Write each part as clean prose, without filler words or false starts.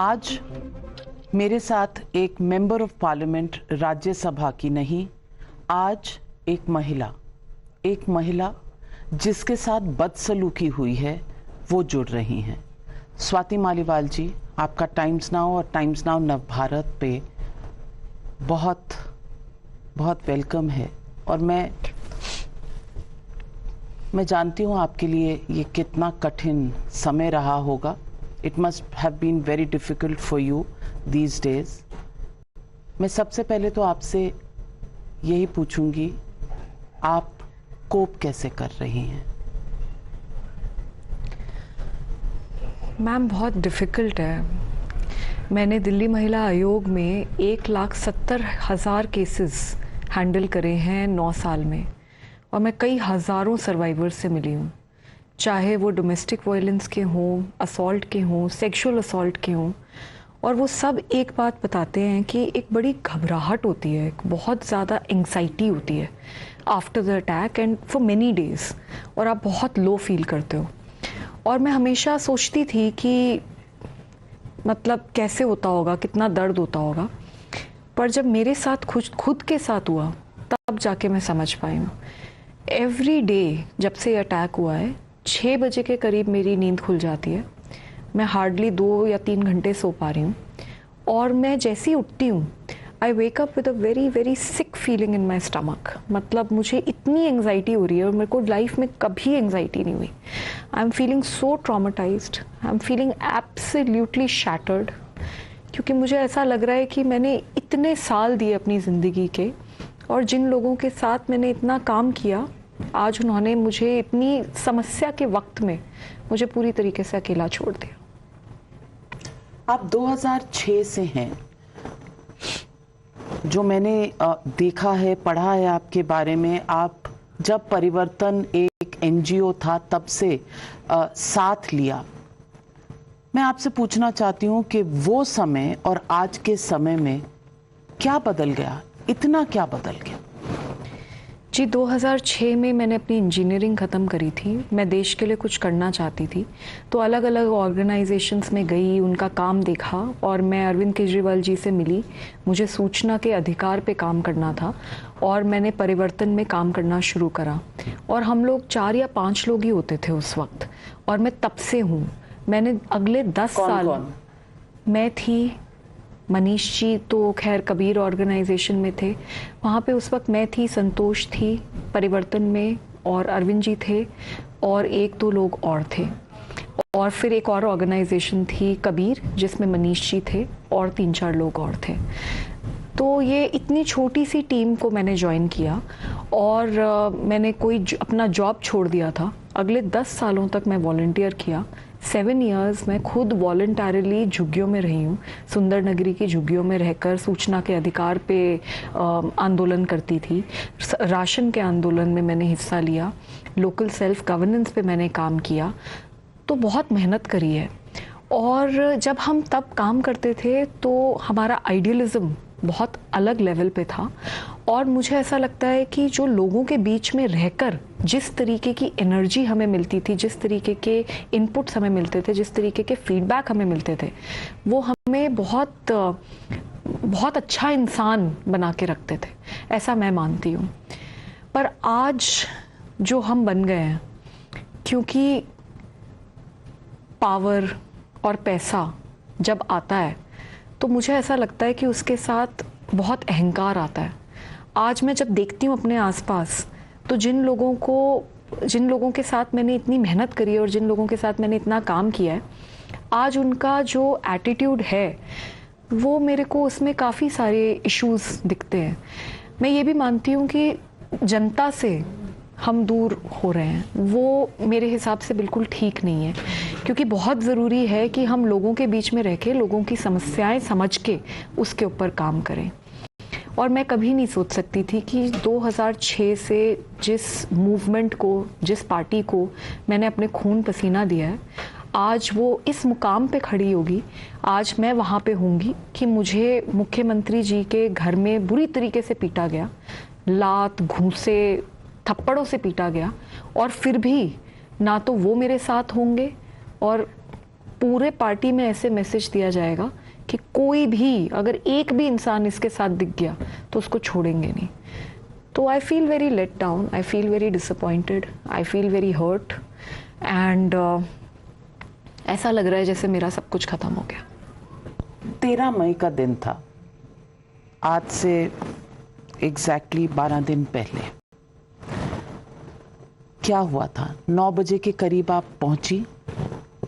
आज मेरे साथ एक मेंबर ऑफ पार्लियामेंट राज्यसभा की नहीं, आज एक महिला जिसके साथ बदसलूकी हुई है वो जुड़ रही हैं। स्वाति मालीवाल जी, आपका टाइम्स नाउ और टाइम्स नाउ नवभारत पे बहुत बहुत वेलकम है। और मैं जानती हूँ आपके लिए ये कितना कठिन समय रहा होगा। It must have been very difficult for you these days. मैं सबसे पहले तो आपसे यही पूछूंगी, आप कोप कैसे कर रही हैं? मैम, बहुत डिफ़िकल्ट है। मैंने दिल्ली महिला आयोग में 1,70,000 केसेस हैंडल करे हैं 9 साल में, और मैं कई हज़ारों सर्वाइवर्स से मिली हूँ, चाहे वो डोमेस्टिक वायलेंस के हों, असॉल्ट के हों, सेक्सुअल असॉल्ट के हों। और वो सब एक बात बताते हैं कि एक बड़ी घबराहट होती है, एक बहुत ज़्यादा एंग्जाइटी होती है after the attack and for many days, और आप बहुत लो फील करते हो। और मैं हमेशा सोचती थी कि मतलब कैसे होता होगा, कितना दर्द होता होगा, पर जब मेरे साथ खुद के साथ हुआ तब जाके मैं समझ पाई हूँ। एवरी डे जब से अटैक हुआ है, 6 बजे के करीब मेरी नींद खुल जाती है। मैं हार्डली 2 या 3 घंटे सो पा रही हूँ, और मैं जैसी उठती हूँ I wake up with a very very sick feeling in my stomach. मतलब मुझे इतनी एंग्जाइटी हो रही है, और मेरे को लाइफ में कभी एंग्जाइटी नहीं हुई। I am feeling so traumatised, I am feeling absolutely shattered, क्योंकि मुझे ऐसा लग रहा है कि मैंने इतने साल दिए अपनी ज़िंदगी के, और जिन लोगों के साथ मैंने इतना काम किया, आज उन्होंने मुझे इतनी समस्या के वक्त में मुझे पूरी तरीके से अकेला छोड़ दिया। आप 2006 से हैं, जो मैंने देखा है, पढ़ा है आपके बारे में। आप जब परिवर्तन एक एनजीओ था तब से साथ लिया। मैं आपसे पूछना चाहती हूँ कि वो समय और आज के समय में क्या बदल गया, इतना क्या बदल गया? जी, 2006 में मैंने अपनी इंजीनियरिंग ख़त्म करी थी। मैं देश के लिए कुछ करना चाहती थी, तो अलग अलग ऑर्गेनाइजेशंस में गई, उनका काम देखा, और मैं अरविंद केजरीवाल जी से मिली। मुझे सूचना के अधिकार पे काम करना था, और मैंने परिवर्तन में काम करना शुरू करा। और हम लोग 4 या 5 लोग ही होते थे उस वक्त, और मैं तब से हूँ। मैंने अगले 10 साल मैं थी, मनीष जी तो खैर कबीर ऑर्गेनाइजेशन में थे, वहाँ पे उस वक्त मैं थी, संतोष थी परिवर्तन में, और अरविंद जी थे, और 1-2 लोग और थे। और फिर एक और ऑर्गेनाइजेशन थी कबीर, जिसमें मनीष जी थे और 3-4 लोग और थे। तो ये इतनी छोटी सी टीम को मैंने ज्वाइन किया, और मैंने अपना जॉब छोड़ दिया था। अगले 10 सालों तक मैं वॉलंटियर किया। 7 इयर्स मैं खुद वॉलंटरली झुग्गियों में रही हूँ। सुंदर नगरी की झुग्गियों में रहकर सूचना के अधिकार पे आंदोलन करती थी। राशन के आंदोलन में मैंने हिस्सा लिया। लोकल सेल्फ गवर्नेंस पे मैंने काम किया। तो बहुत मेहनत करी है। और जब हम तब काम करते थे तो हमारा आइडियलिज्म बहुत अलग लेवल पे था, और मुझे ऐसा लगता है कि जो लोगों के बीच में रहकर जिस तरीके की एनर्जी हमें मिलती थी, जिस तरीके के इनपुट्स हमें मिलते थे, जिस तरीके के फीडबैक हमें मिलते थे, वो हमें बहुत बहुत अच्छा इंसान बना के रखते थे, ऐसा मैं मानती हूँ। पर आज जो हम बन गए हैं, क्योंकि पावर और पैसा जब आता है तो मुझे ऐसा लगता है कि उसके साथ बहुत अहंकार आता है। आज मैं जब देखती हूँ अपने आसपास, तो जिन लोगों के साथ मैंने इतनी मेहनत करी है और जिन लोगों के साथ मैंने इतना काम किया है, आज उनका जो एटीट्यूड है वो मेरे को उसमें काफ़ी सारे इश्यूज दिखते हैं। मैं ये भी मानती हूँ कि जनता से हम दूर हो रहे हैं, वो मेरे हिसाब से बिल्कुल ठीक नहीं है, क्योंकि बहुत ज़रूरी है कि हम लोगों के बीच में रह के लोगों की समस्याएं समझ के उसके ऊपर काम करें। और मैं कभी नहीं सोच सकती थी कि 2006 से जिस मूवमेंट को, जिस पार्टी को मैंने अपने खून पसीना दिया है, आज वो इस मुकाम पे खड़ी होगी। आज मैं वहाँ पे होंगी कि मुझे मुख्यमंत्री जी के घर में बुरी तरीके से पीटा गया, लात घूंसे थप्पड़ों से पीटा गया, और फिर भी ना तो वो मेरे साथ होंगे और पूरे पार्टी में ऐसे मैसेज दिया जाएगा कि कोई भी अगर एक भी इंसान इसके साथ दिख गया तो उसको छोड़ेंगे नहीं। तो I feel very let down, I feel very disappointed, I feel very hurt and ऐसा लग रहा है जैसे मेरा सब कुछ खत्म हो गया। 13 मई का दिन था, आज से एग्जैक्टली 12 दिन पहले। क्या हुआ था? 9 बजे के करीब आप पहुंची।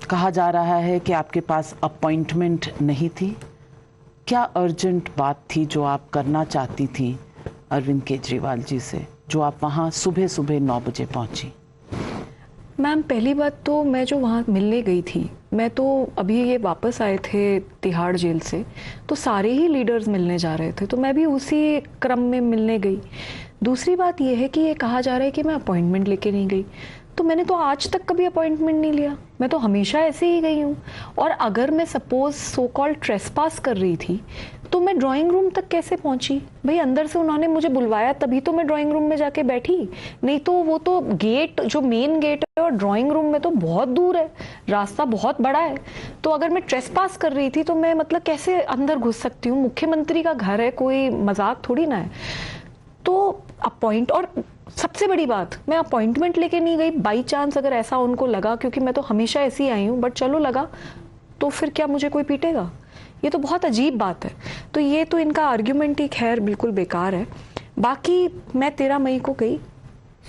कहा जा रहा है कि आपके पास अपॉइंटमेंट नहीं थी। क्या अर्जेंट बात थी जो आप करना चाहती थी अरविंद केजरीवाल जी से, जो आप वहां सुबह सुबह 9 बजे पहुंची? मैम, पहली बात तो मैं जो वहाँ मिलने गई थी, मैं तो अभी ये वापस आए थे तिहाड़ जेल से, तो सारे ही लीडर्स मिलने जा रहे थे, तो मैं भी उसी क्रम में मिलने गई। दूसरी बात ये है कि ये कहा जा रहा है कि मैं अपॉइंटमेंट लेके नहीं गई, तो मैंने तो आज तक कभी अपॉइंटमेंट नहीं लिया, मैं तो हमेशा ऐसे ही गई हूँ। और अगर मैं सपोज सो कॉल्ड ट्रेसपास कर रही थी तो मैं ड्राइंग रूम तक कैसे पहुंची? भाई अंदर से उन्होंने मुझे बुलवाया तभी तो मैं ड्राइंग रूम में जाके बैठी, नहीं तो वो तो गेट, जो मेन गेट है और ड्राइंग रूम में तो बहुत दूर है, रास्ता बहुत बड़ा है। तो अगर मैं ट्रेसपास कर रही थी तो मैं मतलब कैसे अंदर घुस सकती हूँ? मुख्यमंत्री का घर है, कोई मजाक थोड़ी ना है। तो और सबसे बड़ी बात, मैं अपॉइंटमेंट लेके नहीं गई। बाई चांस अगर ऐसा उनको लगा, क्योंकि मैं तो हमेशा ऐसी आई हूँ, बट चलो लगा, तो फिर क्या मुझे कोई पीटेगा? ये तो बहुत अजीब बात है। तो ये तो इनका आर्ग्यूमेंट ही खैर बिल्कुल बेकार है। बाकी मैं 13 मई को गई,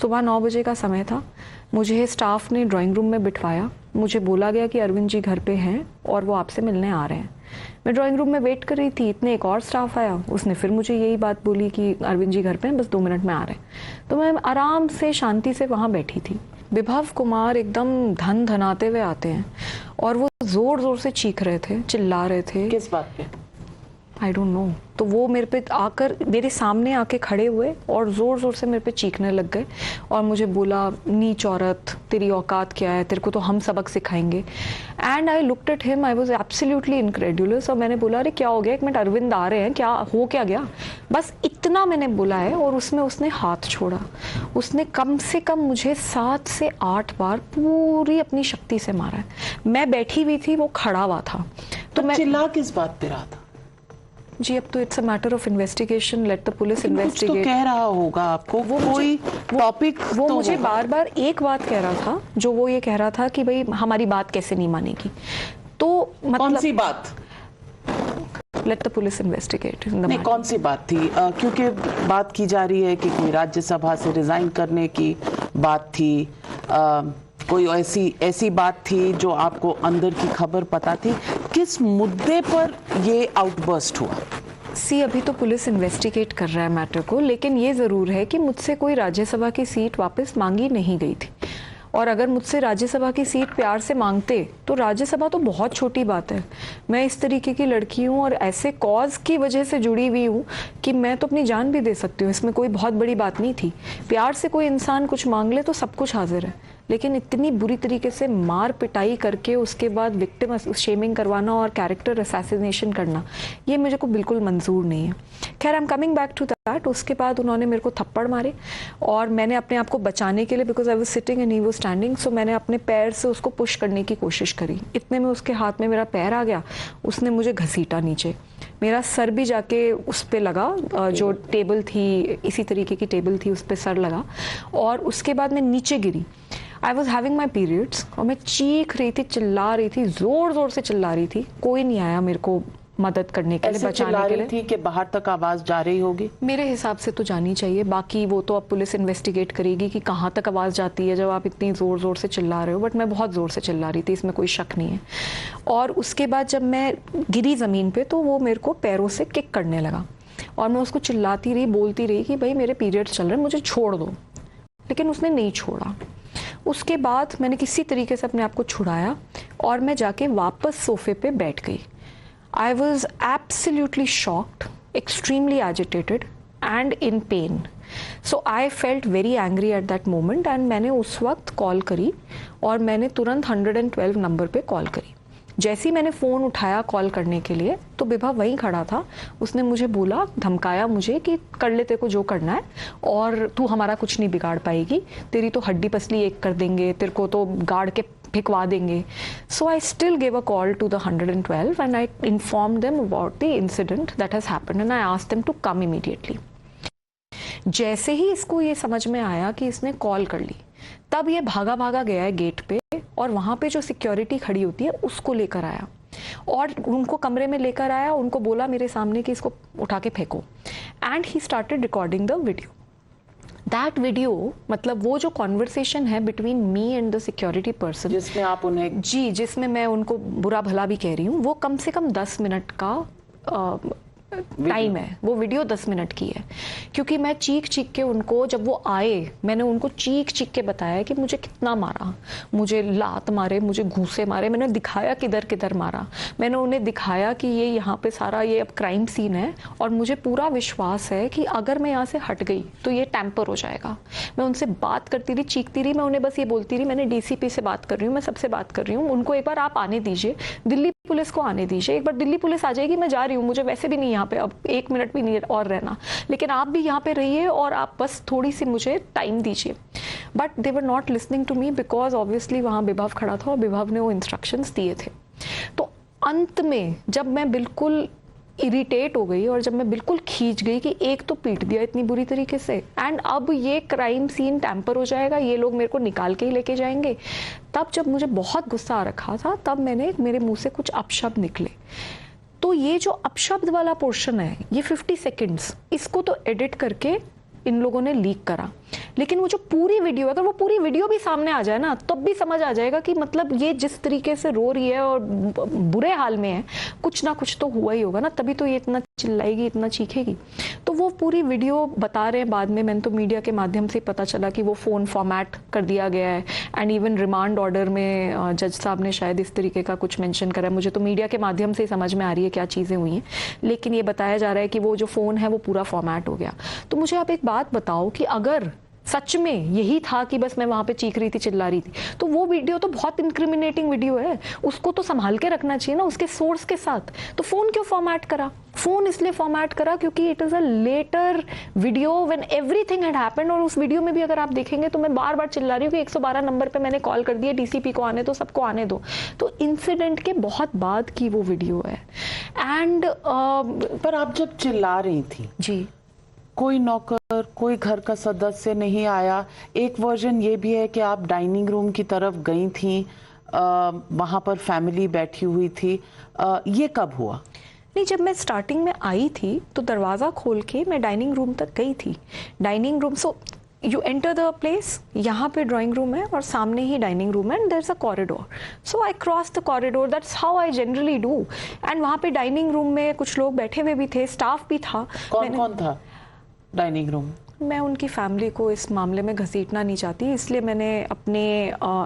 सुबह 9 बजे का समय था। मुझे स्टाफ ने ड्राइंग रूम में बिठवाया, मुझे बोला गया कि अरविंद जी घर पे हैं और वो आपसे मिलने आ रहे हैं। मैं ड्राइंग रूम में वेट कर रही थी, इतने एक और स्टाफ आया, उसने फिर मुझे यही बात बोली कि अरविंद जी घर पे हैं, बस 2 मिनट में आ रहे हैं। तो मैं आराम से शांति से वहाँ बैठी थी। विभव कुमार एकदम धन धनाते हुए आते हैं और वो जोर जोर से चीख रहे थे, चिल्ला रहे थे। किस बात पे? I don't know. तो वो मेरे पे आकर मेरे सामने आके खड़े हुए और ज़ोर ज़ोर से मेरे पे चीखने लग गए और मुझे बोला, नीच औरत, तेरी औकात क्या है, तेरे को तो हम सबक सिखाएंगे। And I looked at him, I was absolutely incredulous. और मैंने बोला, अरे क्या हो गया, एक मिनट, अरविंद आ रहे हैं, क्या हो क्या गया? बस इतना मैंने बोला है। और उसने हाथ छोड़ा। उसने कम से कम मुझे 7 से 8 बार पूरी अपनी शक्ति से मारा है। मैं बैठी हुई थी, वो खड़ा हुआ था। तो मैं चिल्ला किस बात पे रहा था? जी, अब तो it's a matter of investigation, let the police investigate. Investigate. तो कह रहा होगा आपको वो कोई टॉपिक, वो तो मुझे होगा। बार बार एक बात कह रहा था, जो वो ये कह रहा था कि भाई हमारी बात कैसे नहीं मानेगी। तो कौन मतलब सी बात? Let the police investigate. नहीं, कौन सी बात थी? क्योंकि बात की जा रही है कि कोई राज्यसभा से रिजाइन करने की बात थी, कोई ऐसी बात थी जो आपको अंदर की खबर पता थी। किस मुद्दे पर ये आउटबर्स्ट हुआ? अभी तो पुलिस इन्वेस्टिगेट कर रहा है मैटर को, लेकिन ये ज़रूर है कि मुझसे कोई राज्यसभा की सीट वापस मांगी नहीं गई थी। और अगर मुझसे राज्यसभा की सीट प्यार से मांगते तो राज्यसभा तो बहुत छोटी बात है। मैं इस तरीके की लड़की हूँ और ऐसे कॉज की वजह से जुड़ी हुई हूँ कि मैं तो अपनी जान भी दे सकती हूँ, इसमें कोई बहुत बड़ी बात नहीं थी। प्यार से कोई इंसान कुछ मांग ले तो सब कुछ हाजिर है, लेकिन इतनी बुरी तरीके से मार पिटाई करके उसके बाद विक्टिम शेमिंग करवाना और कैरेक्टर असैसिनेशन करना, ये मुझे को बिल्कुल मंजूर नहीं है। खैर, I am coming back to that. उसके बाद उन्होंने मेरे को थप्पड़ मारे और मैंने अपने आप को बचाने के लिए, because I was sitting and he was standing, so मैंने अपने पैर से उसको पुश करने की कोशिश करी। इतने में उसके हाथ में मेरा पैर आ गया, उसने मुझे घसीटा नीचे। मेरा सर भी जाके उस पर लगा, जो टेबल थी, इसी तरीके की टेबल थी, उस पर सर लगा। और उसके बाद मैं नीचे गिरी। I was having my periods और मैं चीख रही थी, चिल्ला रही थी, जोर जोर से चिल्ला रही थी। कोई नहीं आया मेरे को मदद करने के लिए, बचाने के लिए। थी कि बाहर तक आवाज जा रही होगी? मेरे हिसाब से तो जानी चाहिए, बाकी वो तो अब पुलिस इन्वेस्टिगेट करेगी कि कहाँ तक आवाज़ जाती है जब आप इतनी ज़ोर ज़ोर से चिल्ला रहे हो। बट मैं बहुत ज़ोर से चिल्ला रही थी, इसमें कोई शक नहीं है। और उसके बाद जब मैं गिरी ज़मीन पे तो वो मेरे को पैरों से किक करने लगा और मैं उसको चिल्लाती रही, बोलती रही कि भाई मेरे पीरियड्स चल रहे हैं, मुझे छोड़ दो। लेकिन उसने नहीं छोड़ा। उसके बाद मैंने किसी तरीके से अपने आप को छुड़ाया और मैं जाके वापस सोफे पे बैठ गई। I was absolutely shocked, extremely agitated and in pain. So I felt very angry at that moment and मैंने उस वक्त कॉल करी और मैंने तुरंत 112 नंबर पे कॉल करी। जैसे ही मैंने फ़ोन उठाया कॉल करने के लिए तो विभव वहीं खड़ा था। उसने मुझे बोला, धमकाया मुझे कि कर ले तेरे को जो करना है और तू हमारा कुछ नहीं बिगाड़ पाएगी, तेरी तो हड्डी पसली एक कर देंगे, तेरे को तो गाड़ के भिकवा देंगे. So I still gave a call to the 112 and I informed them about the incident that has happened and I asked them to come immediately. जैसे ही इसको ये समझ में आया कि इसने कॉल कर ली, तब ये भागा भागा गया है गेट पे और वहाँ पे जो सिक्योरिटी खड़ी होती है उसको लेकर आया और उनको कमरे में लेकर आया, उनको बोला मेरे सामने कि इसको उठा के फेंको. And he started recording the video. That video मतलब वो जो कॉन्वर्सेशन है between me and the security person, जिसमें आप उन्हें जिसमें मैं उनको बुरा भला भी कह रही हूँ, वो कम से कम 10 मिनट का टाइम है. वो वीडियो 10 मिनट की है, क्योंकि मैं चीख चीख के उनको, जब वो आए मैंने उनको चीख चीख के बताया कि मुझे कितना मारा, मुझे लात मारे, मुझे घूसे मारे, मैंने दिखाया किधर किधर मारा, मैंने उन्हें दिखाया कि ये यहाँ पे सारा ये अब क्राइम सीन है और मुझे पूरा विश्वास है कि अगर मैं यहाँ से हट गई तो ये टैंपर हो जाएगा. मैं उनसे बात करती रही, चीखती रही, मैं उन्हें बस ये बोलती रही, मैंने डीसीपी से बात कर रही हूँ, मैं सबसे बात कर रही हूँ, उनको एक बार आप आने दीजिए, दिल्ली पुलिस को आने दीजिए, एक बार दिल्ली पुलिस आ जाएगी, मैं जा रही हूँ, मुझे वैसे भी नहीं यहाँ पे अब 1 मिनट भी नहीं और रहना, लेकिन आप भी यहाँ पे रहिए और आप बस थोड़ी सी मुझे टाइम दीजिए. But they were not listening to me because obviously वहाँ विभव खड़ा था और विभव ने वो इंस्ट्रक्शंस दिए थे. तो अंत में जब मैं बिल्कुल इरिटेट हो गई और जब मैं बिल्कुल खींच गई कि एक तो पीट दिया इतनी बुरी तरीके से एंड अब ये क्राइम सीन टैंपर हो जाएगा, ये लोग मेरे को निकाल के ही लेके जाएंगे, तब जब मुझे बहुत गुस्सा आ रखा था तब मेरे मुंह से कुछ अपशब्द निकले. तो ये जो अपशब्द वाला पोर्शन है, ये 50 सेकेंड्स, इसको तो एडिट करके इन लोगों ने लीक करा, लेकिन वो जो पूरी वीडियो है, अगर वो पूरी वीडियो भी सामने आ जाए ना तब भी समझ आ जाएगा कि मतलब ये जिस तरीके से रो रही है और बुरे हाल में है, कुछ ना कुछ तो हुआ ही होगा ना, तभी तो ये इतना चिल्लाएगी, इतना चीखेगी. तो वो पूरी वीडियो बता रहे हैं बाद में, मैंने तो मीडिया के माध्यम से पता चला कि वो फ़ोन फॉर्मेट कर दिया गया है एंड इवन रिमांड ऑर्डर में जज साहब ने शायद इस तरीके का कुछ मेंशन करा है. मुझे तो मीडिया के माध्यम से ही समझ में आ रही है क्या चीज़ें हुई हैं, लेकिन ये बताया जा रहा है कि वो जो फ़ोन है वो पूरा फॉर्मेट हो गया. तो मुझे आप एक बात बताओ कि अगर सच में यही था कि बस मैं वहां पे चीख रही थी, चिल्ला रही थी, तो वो वीडियो तो बहुत इंक्रिमिनेटिंग वीडियो है, उसको तो संभाल के रखना चाहिए ना उसके सोर्स के साथ. तो फोन क्यों फॉर्मेट करा? फोन इसलिए फॉर्मेट करा क्योंकि it is a later video when everything had happened. और उस वीडियो में भी अगर आप देखेंगे तो मैं बार बार चिल्ला रही हूँ कि 112 नंबर पे मैंने कॉल कर दिया, डीसीपी को आने दो, सबको आने दो. तो इंसिडेंट के बहुत बाद की वो वीडियो है. एंड पर आप जब चिल्ला रही थी जी, कोई नौकर, कोई घर का सदस्य नहीं आया. एक वर्जन ये भी है कि आप डाइनिंग रूम की तरफ गई थी, वहां पर फैमिली बैठी हुई थी. ये कब हुआ? नहीं, जब मैं स्टार्टिंग में आई थी तो दरवाज़ा खोल के मैं डाइनिंग रूम तक गई थी. Dining room, so you enter the place, यहाँ पे ड्राइंग रूम है और सामने ही डाइनिंग रूम है and there is a corridor. So I cross the corridor, that's how I generally do. And वहाँ पे डाइनिंग रूम में कुछ लोग बैठे हुए भी थे, स्टाफ भी था. कौन कौन था डाइनिंग रूम? मैं उनकी फैमिली को इस मामले में घसीटना नहीं चाहती, इसलिए मैंने अपने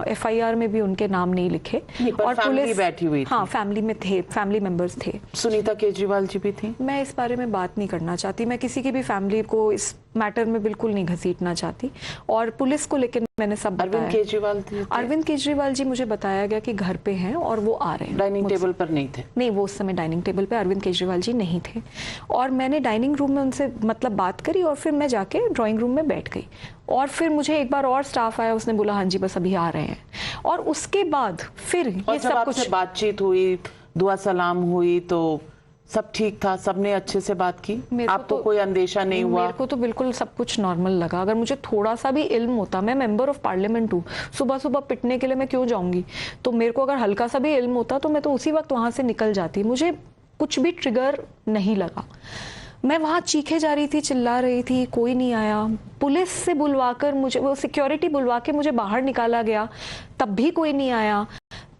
एफआईआर में भी उनके नाम नहीं लिखे. और पुलिस बैठी हुई थी? हाँ, फैमिली में थे, फैमिली मेंबर्स थे. सुनीता केजरीवाल जी भी थी? मैं इस बारे में बात नहीं करना चाहती, मैं किसी की भी फैमिली को इस मैटर में बिल्कुल नहीं घसीटना चाहती. और पुलिस को लेकर मैंने सब बताया. अरविंद केजरीवाल थे? अरविंद केजरीवाल जी मुझे बताया गया कि घर पे हैं और वो आ रहे हैं. डाइनिंग टेबल पर नहीं थे? नहीं, वो उस समय डाइनिंग टेबल पे अरविंद केजरीवाल जी नहीं थे. और मैंने डाइनिंग रूम में उनसे मतलब बात करी और फिर मैं जाके ड्राइंग रूम में बैठ गई. और फिर मुझे एक बार और स्टाफ आया, उसने बोला हाँ जी बस अभी आ रहे हैं. और उसके बाद फिर ये सब कुछ बातचीत हुई, दुआ सलाम हुई, तो सब ठीक था? सबने अच्छे से बात की? आपको कोई अंदेशा नहीं हुआ? मेरे को तो बिल्कुल सब कुछ नॉर्मल लगा. अगर मुझे थोड़ा सा भी इल्म होता, मैं मेंबर ऑफ पार्लियामेंट हूँ, सुबह सुबह पिटने के लिए मैं क्यों जाऊंगी, तो मेरे को अगर हल्का सा भी इल्म होता तो मैं तो उसी वक्त वहां से निकल जाती. मुझे कुछ भी ट्रिगर नहीं लगा. मैं वहां चीखे जा रही थी, चिल्ला रही थी, कोई नहीं आया. पुलिस से बुलवाकर मुझे, वो सिक्योरिटी बुलवा के मुझे बाहर निकाला गया, तब भी कोई नहीं आया.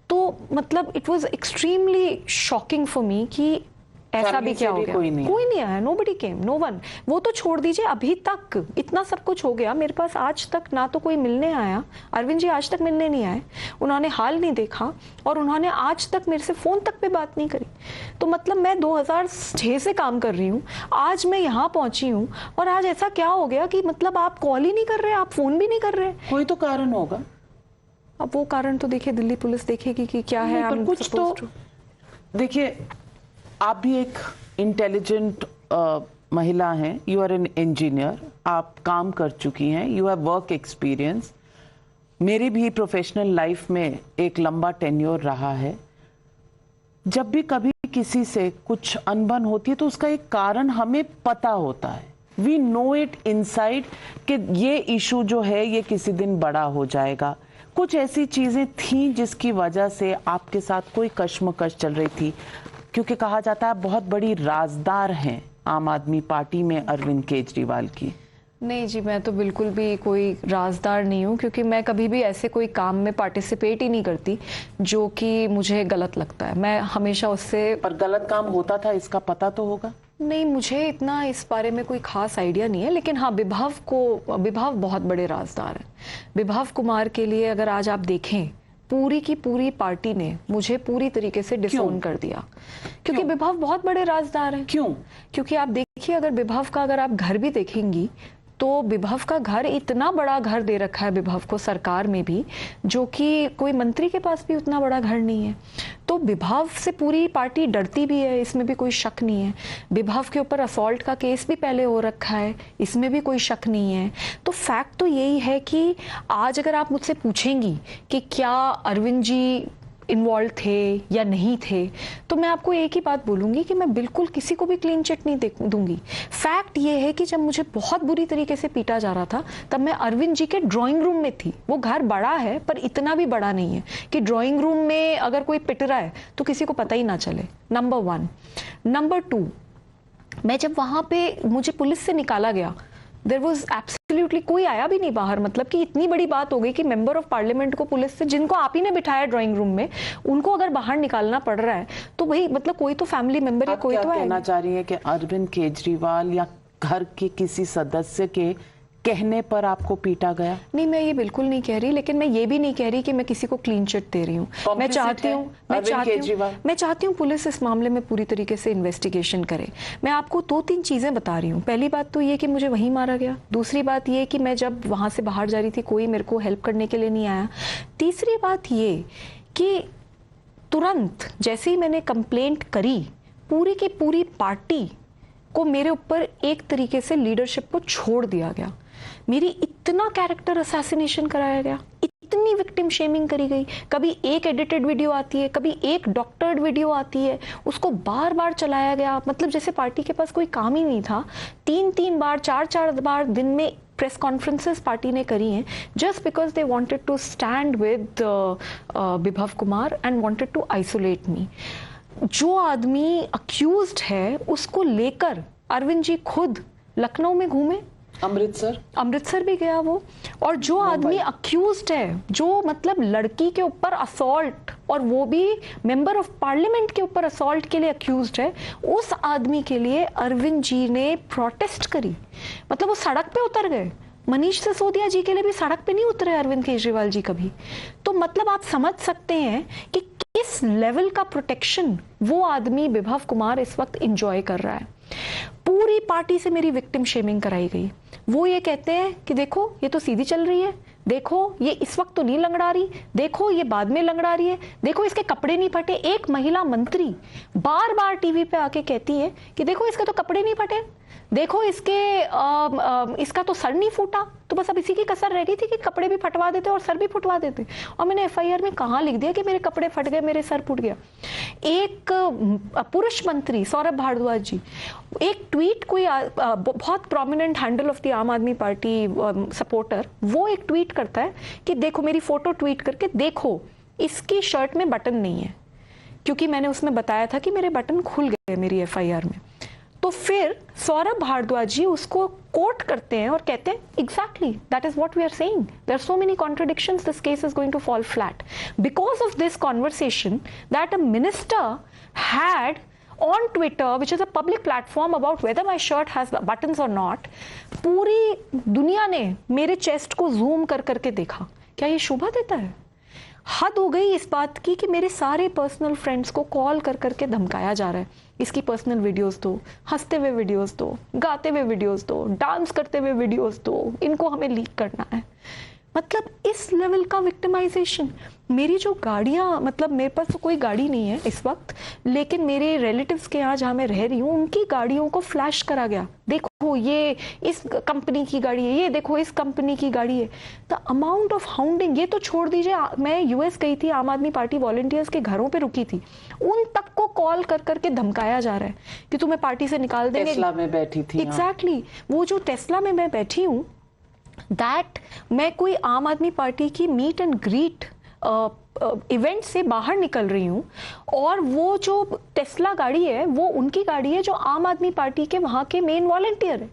तो मतलब it was extremely shocking for me कि ऐसा भी क्या हो गया. कोई नहीं आया, नोबडी केम, नो वन. वो तो छोड़ दीजिए, अभी तक इतना सब कुछ हो गया, मेरे पास आज तक ना तो कोई मिलने आया. अरविंद जी आज तक मिलने नहीं आए, उन्होंने हाल नहीं देखा और उन्होंने आज तक मेरे से फोन तक पे बात नहीं करी. तो मतलब मैं 2006 से काम कर रही हूँ, आज मैं यहाँ पहुंची हूँ और आज ऐसा क्या हो गया कि मतलब आप कॉल ही नहीं कर रहे, आप फोन भी नहीं कर रहे. कोई तो कारण होगा. अब वो कारण तो देखिए दिल्ली पुलिस देखेगी कि क्या है. कुछ तो देखिए, आप भी एक इंटेलिजेंट महिला हैं, यू आर एन इंजीनियर, आप काम कर चुकी हैं, यू हैव वर्क एक्सपीरियंस. मेरी भी प्रोफेशनल लाइफ में एक लंबा टेन्योर रहा है। जब भी कभी किसी से कुछ अनबन होती है तो उसका एक कारण हमें पता होता है, वी नो इट इनसाइड कि ये इशू जो है ये किसी दिन बड़ा हो जाएगा। कुछ ऐसी चीजें थी जिसकी वजह से आपके साथ कोई कश्मकश चल रही थी, क्योंकि कहा जाता है बहुत बड़ी राजदार हैं आम आदमी पार्टी में अरविंद केजरीवाल की। नहीं जी, मैं तो बिल्कुल भी कोई राजदार नहीं हूँ, क्योंकि मैं कभी भी ऐसे कोई काम में पार्टिसिपेट ही नहीं करती जो कि मुझे गलत लगता है। मैं हमेशा उससे पर गलत काम होता था इसका पता तो होगा? नहीं, मुझे इतना इस बारे में कोई खास आइडिया नहीं है, लेकिन हाँ, विभव बहुत बड़े राजदार हैं। विभव कुमार के लिए अगर आज आप देखें, पूरी की पूरी पार्टी ने मुझे पूरी तरीके से डिसोन कर दिया, क्योंकि विभव बहुत बड़े राजदार हैं। क्यों? क्योंकि आप देखिए, अगर विभव का अगर आप घर भी देखेंगी तो विभव का घर, इतना बड़ा घर दे रखा है विभव को सरकार में भी, जो कि कोई मंत्री के पास भी उतना बड़ा घर नहीं है। तो विभव से पूरी पार्टी डरती भी है, इसमें भी कोई शक नहीं है। विभव के ऊपर असॉल्ट का केस भी पहले हो रखा है, इसमें भी कोई शक नहीं है। तो फैक्ट तो यही है कि आज अगर आप मुझसे पूछेंगी कि क्या अरविंद जी इन्वॉल्व थे या नहीं थे, तो मैं आपको एक ही बात बोलूंगी कि मैं बिल्कुल किसी को भी क्लीन चिट नहीं दूंगी। फैक्ट ये है कि जब मुझे बहुत बुरी तरीके से पीटा जा रहा था, तब मैं अरविंद जी के ड्राइंग रूम में थी। वो घर बड़ा है पर इतना भी बड़ा नहीं है कि ड्राइंग रूम में अगर कोई पिट रहा है तो किसी को पता ही ना चले, नंबर 1। नंबर 2, मैं जब वहां पे मुझे पुलिस से निकाला गया, देयर वाज एब्सोल्युटली कोई आया भी नहीं बाहर। मतलब कि इतनी बड़ी बात हो गई कि मेंबर ऑफ पार्लियामेंट को पुलिस से, जिनको आप ही ने बिठाया ड्राइंग रूम में, उनको अगर बाहर निकालना पड़ रहा है तो भाई मतलब कोई तो फैमिली मेंबर या कोई तो आएगा। कहना चाह रही है कि अरविंद केजरीवाल या घर के किसी सदस्य के कहने पर आपको पीटा गया? नहीं, मैं ये बिल्कुल नहीं कह रही, लेकिन मैं ये भी नहीं कह रही कि मैं किसी को क्लीन चिट दे रही हूँ। मैं चाहती हूँ पुलिस इस मामले में पूरी तरीके से इन्वेस्टिगेशन करे। मैं आपको 2-3 चीजें बता रही हूँ। पहली बात तो ये कि मुझे वहीं मारा गया। दूसरी बात ये कि मैं जब वहां से बाहर जा रही थी कोई मेरे को हेल्प करने के लिए नहीं आया। तीसरी बात ये कि तुरंत जैसे ही मैंने कंप्लेंट करी, पूरी की पूरी पार्टी को मेरे ऊपर एक तरीके से लीडरशिप को छोड़ दिया गया। मेरी इतना कैरेक्टर असैसिनेशन कराया गया, इतनी विक्टिम शेमिंग करी गई। कभी एक एडिटेड वीडियो आती है, कभी एक डॉक्टर्ड वीडियो आती है, उसको बार बार चलाया गया। मतलब जैसे पार्टी के पास कोई काम ही नहीं था। 3-3 बार, 4-4 बार दिन में प्रेस कॉन्फ्रेंसेस पार्टी ने करी हैं, just because they wanted to stand with Vibhav Kumar and wanted to isolate me. जो आदमी अक्यूज्ड है उसको लेकर अरविंद जी खुद लखनऊ में घूमे, अमृतसर भी गया वो। और जो आदमी अक्यूज्ड है, जो मतलब लड़की के ऊपर असॉल्ट, और वो भी मेंबर ऑफ पार्लियामेंट के ऊपर असॉल्ट के लिए अक्यूज्ड है, उस आदमी के लिए अरविंद जी ने प्रोटेस्ट करी। मतलब वो सड़क पे उतर गए। मनीष सिसोदिया जी के लिए भी सड़क पे नहीं उतरे अरविंद केजरीवाल जी कभी। तो मतलब आप समझ सकते हैं कि किस लेवल का प्रोटेक्शन वो आदमी विभव कुमार इस वक्त एंजॉय कर रहा है। पूरी पार्टी से मेरी विक्टिम शेमिंग कराई गई। वो ये कहते हैं कि देखो ये तो सीधी चल रही है, देखो ये इस वक्त तो नहीं लंगड़ा रही, देखो ये बाद में लंगड़ा रही है, देखो इसके कपड़े नहीं फटे। एक महिला मंत्री बार बार टीवी पे आके कहती है कि देखो इसके तो कपड़े नहीं फटे, देखो इसका तो सर नहीं फूटा। तो बस अब इसी की कसर रह गई थी कि कपड़े भी फटवा देते और सर भी फुटवा देते। और मैंने एफआईआर में कहाँ लिख दिया कि मेरे कपड़े फट गए, मेरे सर फूट गया। एक पुरुष मंत्री सौरभ भारद्वाज जी, एक ट्वीट, कोई बहुत प्रोमिनेंट हैंडल ऑफ द आम आदमी पार्टी सपोर्टर, वो एक ट्वीट करता है कि देखो, मेरी फोटो ट्वीट करके, देखो इसकी शर्ट में बटन नहीं है, क्योंकि मैंने उसमें बताया था कि मेरे बटन खुल गए मेरी एफआईआर में। तो फिर सौरभ भारद्वाज जी उसको कोट करते हैं और कहते हैं exactly that is what we are saying, there are so many contradictions, this case is going to fall flat because of this conversation that a minister had on Twitter, which is a public platform, about whether my shirt has buttons or not. पूरी दुनिया ने मेरे chest को zoom कर करके देखा। क्या ये शोभा देता है? हद हो गई इस बात की कि मेरे सारे पर्सनल फ्रेंड्स को कॉल कर करके धमकाया जा रहा है, इसकी पर्सनल वीडियोस दो, हंसते हुए वीडियोस दो, गाते हुए वीडियोस दो, डांस करते हुए वीडियोस दो, इनको हमें लीक करना है। मतलब इस लेवल का विक्टिमाइजेशन। मेरी जो गाड़ियाँ, मतलब मेरे पास तो कोई गाड़ी नहीं है इस वक्त, लेकिन मेरे रिलेटिव्स के यहाँ जहाँ मैं रह रही हूँ उनकी गाड़ियों को फ्लैश करा गया, देखो ये इस कंपनी की गाड़ी है, ये देखो इस कंपनी की गाड़ी है। द अमाउंट ऑफ हाउंडिंग, ये तो छोड़ दीजिए, मैं यूएस गई थी, आम आदमी पार्टी वॉलंटियर्स के घरों पे रुकी थी, उन तक को कॉल कर करके धमकाया जा रहा है कि तुम्हें पार्टी से निकाल देंगे। टेस्ला में बैठी थी। एग्जैक्टली, वो जो टेस्ला में मैं बैठी हूँ, दैट मैं कोई आम आदमी पार्टी की मीट एंड ग्रीट इवेंट से बाहर निकल रही हूँ और वो जो टेस्ला गाड़ी है वो उनकी गाड़ी है जो आम आदमी पार्टी के वहाँ के मेन वॉलंटियर है,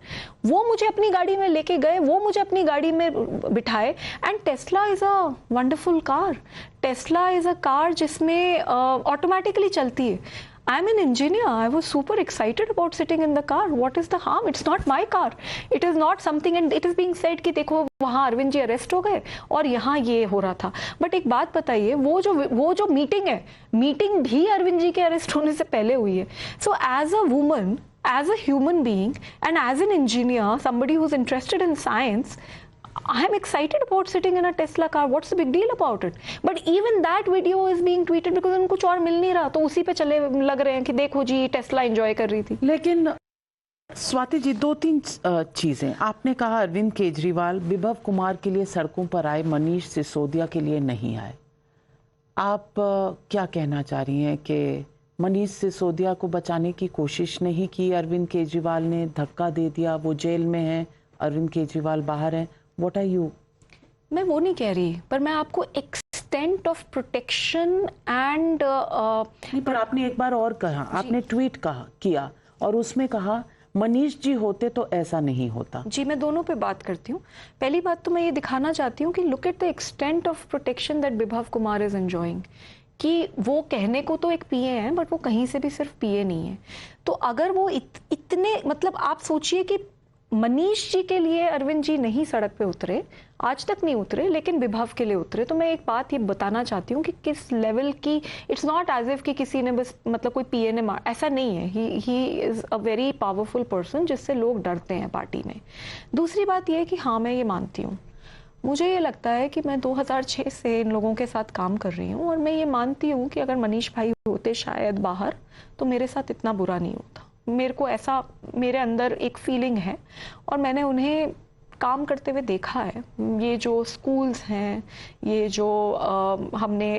वो मुझे अपनी गाड़ी में लेके गए, वो मुझे अपनी गाड़ी में बिठाए। And Tesla is a wonderful car, Tesla is a car जिसमें ऑटोमेटिकली चलती है। I'm an engineer. I was super excited about sitting in the car. What is the harm? It's not my car. It is not something, and it is being said कि देखो वहाँ Arvind ji arrest हो गए और यहाँ ये हो रहा था। बट एक बात बताइए, वो जो मीटिंग है, मीटिंग भी अरविंद जी के अरेस्ट होने से पहले हुई है। So as a woman, as a human being, and as an engineer, somebody who's interested in science, I am excited about sitting in a Tesla car. What's the big deal about it? But even that video is being tweeted because उनको कुछ और मिल नहीं रहा, तो उसी पे चले लग रहे हैं कि देखो जी टेस्ला एंजॉय कर रही थी। लेकिन स्वाति जी, दो तीन चीजें आपने कहा। अरविंद केजरीवाल विभव कुमार के लिए सड़कों पर आए, मनीष सिसोदिया के लिए नहीं आए। आप क्या कहना चाह रही हैं कि मनीष सिसोदिया को बचाने की कोशिश नहीं की अरविंद केजरीवाल ने, धक्का दे दिया, वो जेल में है, अरविंद केजरीवाल बाहर हैं? What are you? मैं वो नहीं कह रही, पर मैं आपको एक्सटेंट ऑफ प्रोटेक्शन एंड पर आपने एक बार और कहा, आपने ट्वीट किया और उसमें कहा मनीष जी होते तो ऐसा नहीं होता। जी, मैं दोनों पे बात करती हूँ। पहली बात तो मैं ये दिखाना चाहती हूँ कि look at the extent of protection that विभव कुमार इज एंजॉइंग, कि वो कहने को तो एक पीए हैं बट वो कहीं से भी सिर्फ पीए नहीं है। तो अगर वो इतने, मतलब आप सोचिए कि मनीष जी के लिए अरविंद जी नहीं सड़क पे उतरे, आज तक नहीं उतरे, लेकिन विभव के लिए उतरे। तो मैं एक बात ये बताना चाहती हूँ कि किस लेवल की, इट्स नॉट एज इफ कि किसी ने बस, मतलब कोई पीए ने मार, ऐसा नहीं है। He is a very powerful person जिससे लोग डरते हैं पार्टी में। दूसरी बात ये है कि हाँ, मैं ये मानती हूँ, मुझे ये लगता है कि मैं 2006 से इन लोगों के साथ काम कर रही हूँ और मैं ये मानती हूँ कि अगर मनीष भाई होते शायद बाहर, तो मेरे साथ इतना बुरा नहीं होता। मेरे को ऐसा, मेरे अंदर एक फीलिंग है और मैंने उन्हें काम करते हुए देखा है। ये जो स्कूल्स हैं, ये जो हमने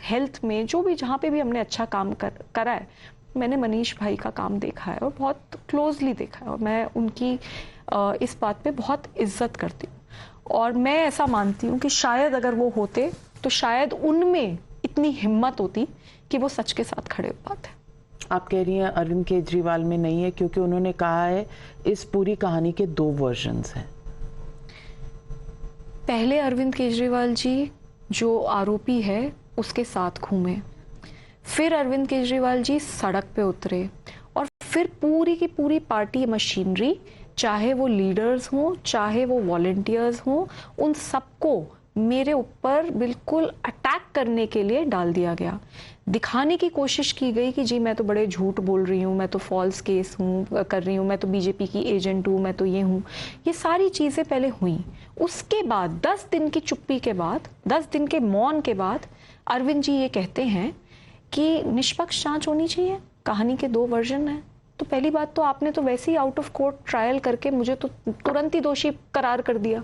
हेल्थ में जो भी, जहाँ पे भी हमने अच्छा काम करा है, मैंने मनीष भाई का काम देखा है और बहुत क्लोजली देखा है और मैं उनकी इस बात पे बहुत इज्जत करती हूँ। और मैं ऐसा मानती हूँ कि शायद अगर वो होते तो शायद उनमें इतनी हिम्मत होती कि वो सच के साथ खड़े हो पाते। आप कह रही हैं अरविंद केजरीवाल में नहीं है, क्योंकि उन्होंने कहा है इस पूरी कहानी के 2 वर्जन्स हैं। पहले अरविंद केजरीवाल जी जो आरोपी है उसके साथ घूमे, फिर अरविंद केजरीवाल जी सड़क पे उतरे और फिर पूरी की पूरी पार्टी मशीनरी, चाहे वो लीडर्स हों चाहे वो वॉलंटियर्स हों, उन सबको मेरे ऊपर बिल्कुल अटैक करने के लिए डाल दिया गया। दिखाने की कोशिश की गई कि जी मैं तो बड़े झूठ बोल रही हूँ, मैं तो फॉल्स केस हूँ कर रही हूँ, मैं तो बीजेपी की एजेंट हूँ, मैं तो ये हूँ। ये सारी चीज़ें पहले हुई। उसके बाद 10 दिन की चुप्पी के बाद, 10 दिन के मौन के बाद अरविंद जी ये कहते हैं कि निष्पक्ष जांच होनी चाहिए, कहानी के 2 वर्जन हैं। तो पहली बात तो आपने तो वैसे ही आउट ऑफ कोर्ट ट्रायल करके मुझे तो तुरंत ही दोषी करार कर दिया।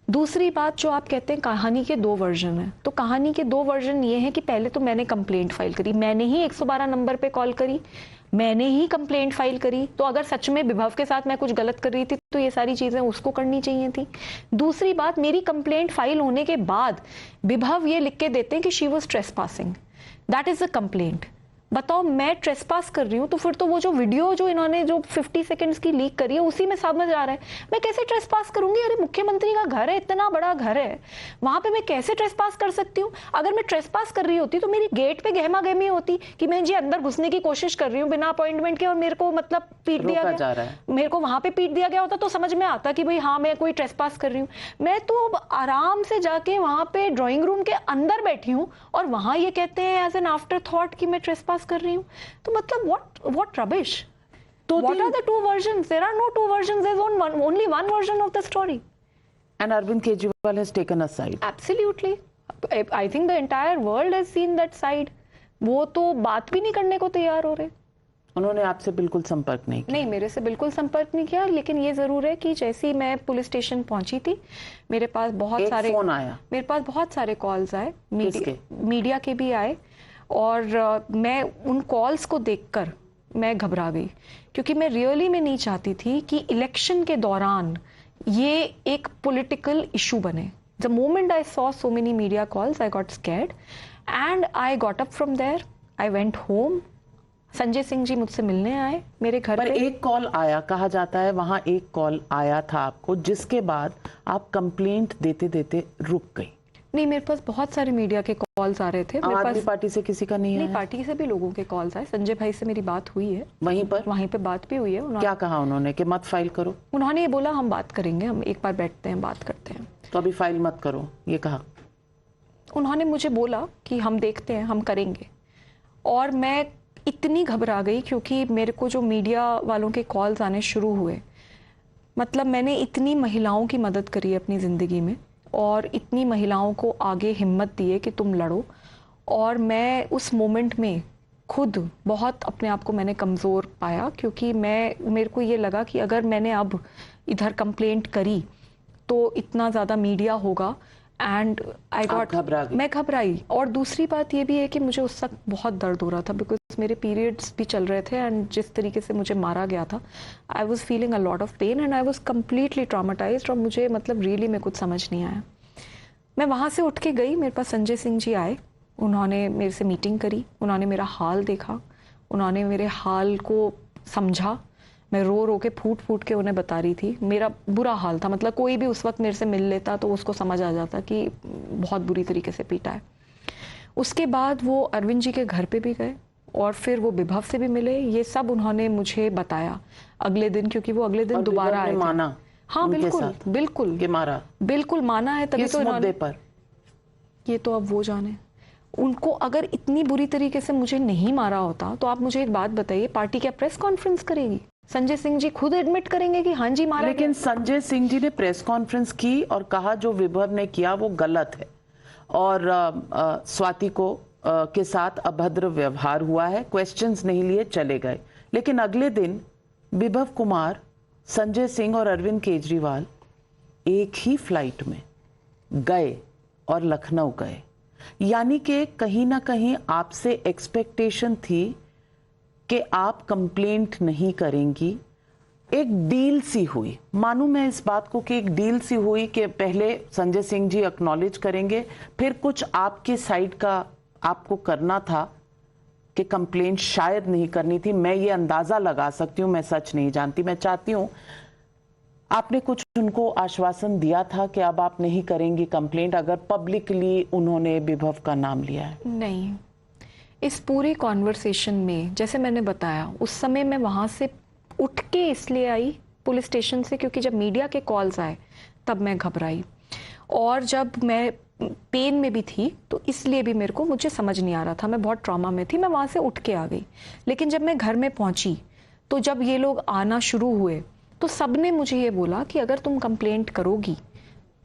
दूसरी बात जो आप कहते हैं कहानी के 2 वर्जन हैं, तो कहानी के 2 वर्जन ये हैं कि पहले तो मैंने कंप्लेंट फाइल करी, मैंने ही 112 नंबर पे कॉल करी, मैंने ही कंप्लेंट फाइल करी। तो अगर सच में विभव के साथ मैं कुछ गलत कर रही थी तो ये सारी चीजें उसको करनी चाहिए थी। दूसरी बात, मेरी कंप्लेंट फाइल होने के बाद विभव ये लिख के देते हैं कि she was trespassing, that is a complaint. बताओ, मैं ट्रेसपास कर रही हूँ तो फिर तो वो जो वीडियो जो इन्होंने जो 50 सेकंड्स की लीक करी है उसी में समझ आ रहा है मैं कैसे ट्रेसपास करूंगी। अरे मुख्यमंत्री का घर है, इतना बड़ा घर है, वहां पे मैं कैसे ट्रेसपास कर सकती हूँ। अगर मैं ट्रेसपास कर रही होती तो मेरी गेट पे गहमा गहमी होती कि मैं जी अंदर घुसने की कोशिश कर रही हूँ बिना अपॉइंटमेंट के और मेरे को मतलब पीट दिया गया, मेरे को वहां पे पीट दिया गया होता तो समझ में आता कि भाई हाँ मैं कोई ट्रेसपास कर रही हूँ। मैं तो आराम से जाके वहां पे ड्रॉइंग रूम के अंदर बैठी हूँ और वहां ये कहते हैं एज एन आफ्टर थॉट कि मैं ट्रेसपास कर रही हूँ। तो मतलब what rubbish? What are the 2 versions? There are no 2 versions. There's only one version of the story. And Arvind Kejriwal has taken a side. Absolutely. I think the entire world has seen that side. वो तो बात भी नहीं करने को तैयार हो रहे. उन्होंने आपसे बिल्कुल संपर्क नहीं किया? नहीं, मेरे से बिल्कुल संपर्क नहीं किया, लेकिन ये जरूर है कि जैसे ही मैं पुलिस स्टेशन पहुंची थी, मेरे पास बहुत सारे फोन आया, मेरे पास बहुत सारे कॉल्स आए, मीडिया के भी आए, और मैं उन कॉल्स को देखकर मैं घबरा गई, क्योंकि मैं रियली में नहीं चाहती थी कि इलेक्शन के दौरान ये एक पॉलिटिकल इशू बने. The moment I saw so many media calls, I got scared and I got up from there, I went home. Sanjay Singh ji मुझसे मिलने आए मेरे घर पर पे. एक कॉल आया, कहा जाता है वहां एक कॉल आया था आपको, जिसके बाद आप कंप्लेंट देते देते रुक गई. नहीं, मेरे पास बहुत सारे मीडिया के कॉल्स आ रहे थे. आम आदमी पार्टी से किसी का नहीं आया? नहीं, पार्टी से भी लोगों के कॉल्स आए. संजय भाई से मेरी बात हुई है, वहीं पे बात भी हुई है. क्या कहा उन्होंने कि मत फाइल करो? उन्होंने ये बोला हम बात करेंगे, हम एक बार बैठते हैं, बात करते हैं. तो अभी फाइल मत करो, ये कहा? उन्होंने मुझे बोला कि हम देखते हैं, हम करेंगे. और मैं इतनी घबरा गई, क्योंकि मेरे को जो मीडिया वालों के कॉल्स आने शुरू हुए, मतलब मैंने इतनी महिलाओं की मदद करी है अपनी ज़िंदगी में, और इतनी महिलाओं को आगे हिम्मत दी है कि तुम लड़ो, और मैं उस मोमेंट में खुद बहुत अपने आप को मैंने कमज़ोर पाया, क्योंकि मेरे को ये लगा कि अगर मैंने अब इधर कंप्लेंट करी तो इतना ज़्यादा मीडिया होगा, एंड आई गॉट, मैं घबराई. और दूसरी बात ये भी है कि मुझे उस वक्त बहुत दर्द हो रहा था, बिकॉज मेरे पीरियड्स भी चल रहे थे, एंड जिस तरीके से मुझे मारा गया था, I was feeling a lot of pain and I was completely traumatised, और मुझे मतलब रियली में कुछ समझ नहीं आया. मैं वहाँ से उठ के गई, मेरे पास संजय सिंह जी आए, उन्होंने मेरे से मीटिंग करी, उन्होंने मेरा हाल देखा, उन्होंने मेरे हाल को समझा. मैं रो रो के फूट फूट के उन्हें बता रही थी, मेरा बुरा हाल था, मतलब कोई भी उस वक्त मेरे से मिल लेता तो उसको समझ आ जाता कि बहुत बुरी तरीके से पीटा है. उसके बाद वो अरविंद जी के घर पे भी गए, और फिर वो विभव से भी मिले. ये सब उन्होंने मुझे बताया अगले दिन, क्योंकि वो अगले दिन दोबारा आए थे. हाँ बिल्कुल बिल्कुल कि मारा, बिल्कुल माना है. तभी तो मुद्दे पर ये तो अब वो जाने. उनको अगर इतनी बुरी तरीके से मुझे नहीं मारा होता, तो आप मुझे एक बात बताइए, पार्टी क्या प्रेस कॉन्फ्रेंस करेगी? संजय सिंह जी खुद एडमिट करेंगे कि हाँ जी मारा. लेकिन संजय सिंह जी ने प्रेस कॉन्फ्रेंस की और कहा जो विभव ने किया वो गलत है, और स्वाति को के साथ अभद्र व्यवहार हुआ है, क्वेश्चंस नहीं लिए, चले गए. लेकिन अगले दिन विभव कुमार, संजय सिंह और अरविंद केजरीवाल एक ही फ्लाइट में गए और लखनऊ गए. यानी कि कहीं ना कहीं आपसे एक्सपेक्टेशन थी कि आप कंप्लेंट नहीं करेंगी. एक डील सी हुई, मानूं मैं इस बात को कि एक डील सी हुई कि पहले संजय सिंह जी एक्नॉलेज करेंगे, फिर कुछ आपके साइड का आपको करना था कि कंप्लेंट शायद नहीं करनी थी. मैं ये अंदाजा लगा सकती हूँ, मैं सच नहीं जानती. मैं चाहती हूँ, आपने कुछ उनको आश्वासन दिया था कि अब आप नहीं करेंगी कंप्लेंट, अगर पब्लिकली उन्होंने विभव का नाम लिया है? नहीं, इस पूरे कॉन्वर्सेशन में जैसे मैंने बताया, उस समय मैं वहाँ से उठ के इसलिए आई पुलिस स्टेशन से, क्योंकि जब मीडिया के कॉल्स आए तब मैं घबराई, और जब मैं पेन में भी थी तो इसलिए भी मुझे समझ नहीं आ रहा था, मैं बहुत ट्रॉमा में थी, मैं वहाँ से उठ के आ गई. लेकिन जब मैं घर में पहुँची तो जब ये लोग आना शुरू हुए तो सबने मुझे ये बोला कि अगर तुम कंप्लेंट करोगी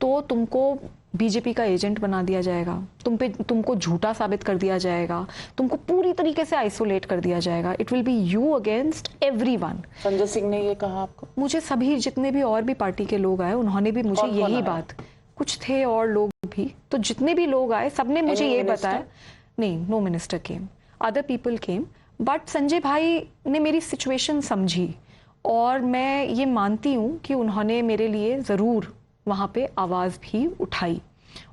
तो तुमको बीजेपी का एजेंट बना दिया जाएगा, तुमको झूठा साबित कर दिया जाएगा, तुमको पूरी तरीके से आइसोलेट कर दिया जाएगा. It will be you against everyone. Sanjay Singh ने ये कहा आपको? मुझे सभी, जितने भी और भी पार्टी के लोग आए, उन्होंने भी मुझे यही बात, कुछ थे और लोग भी, तो जितने भी लोग आए सबने मुझे ये बताया. नहीं, no minister came, other people came, but Sanjay भाई ने मेरी सिचुएशन समझी, और मैं ये मानती हूँ कि उन्होंने मेरे लिए ज़रूर वहाँ पे आवाज़ भी उठाई,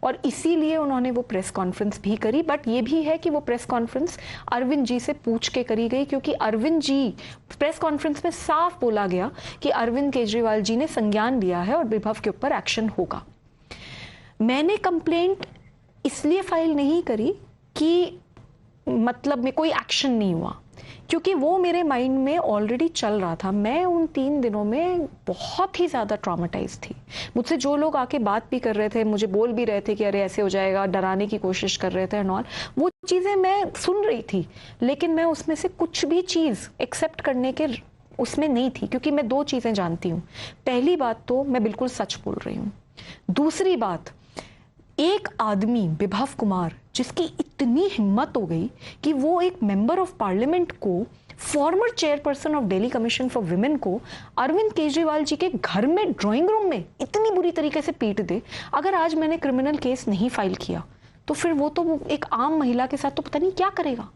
और इसीलिए उन्होंने वो प्रेस कॉन्फ्रेंस भी करी. बट ये भी है कि वो प्रेस कॉन्फ्रेंस अरविंद जी से पूछ के करी गई, क्योंकि अरविंद जी, प्रेस कॉन्फ्रेंस में साफ बोला गया कि अरविंद केजरीवाल जी ने संज्ञान लिया है और विभव के ऊपर एक्शन होगा. मैंने कंप्लेंट इसलिए फाइल नहीं करी कि मतलब में कोई एक्शन नहीं हुआ, क्योंकि वो मेरे माइंड में ऑलरेडी चल रहा था. मैं उन 3 दिनों में बहुत ही ज़्यादा ट्रॉमेटाइज थी. मुझसे जो लोग आके बात भी कर रहे थे, मुझे बोल भी रहे थे कि अरे ऐसे हो जाएगा, डराने की कोशिश कर रहे थे एंड ऑल, वो चीज़ें मैं सुन रही थी, लेकिन मैं उसमें से कुछ भी चीज़ एक्सेप्ट करने के उसमें नहीं थी, क्योंकि मैं 2 चीज़ें जानती हूँ. पहली बात तो मैं बिल्कुल सच बोल रही हूँ, दूसरी बात, एक आदमी विभव कुमार जिसकी इतनी हिम्मत हो गई कि वो एक मेंबर ऑफ पार्लियामेंट को, farmer chairperson of Delhi commission for women को अरविंद केजरीवाल जी के घर में ड्राइंग रूम में इतनी बुरी तरीके से पीट दे। अगर आज मैंने क्रिमिनल केस नहीं फाइल किया तो फिर वो तो एक आम महिला के साथ तो पता नहीं क्या करेगा।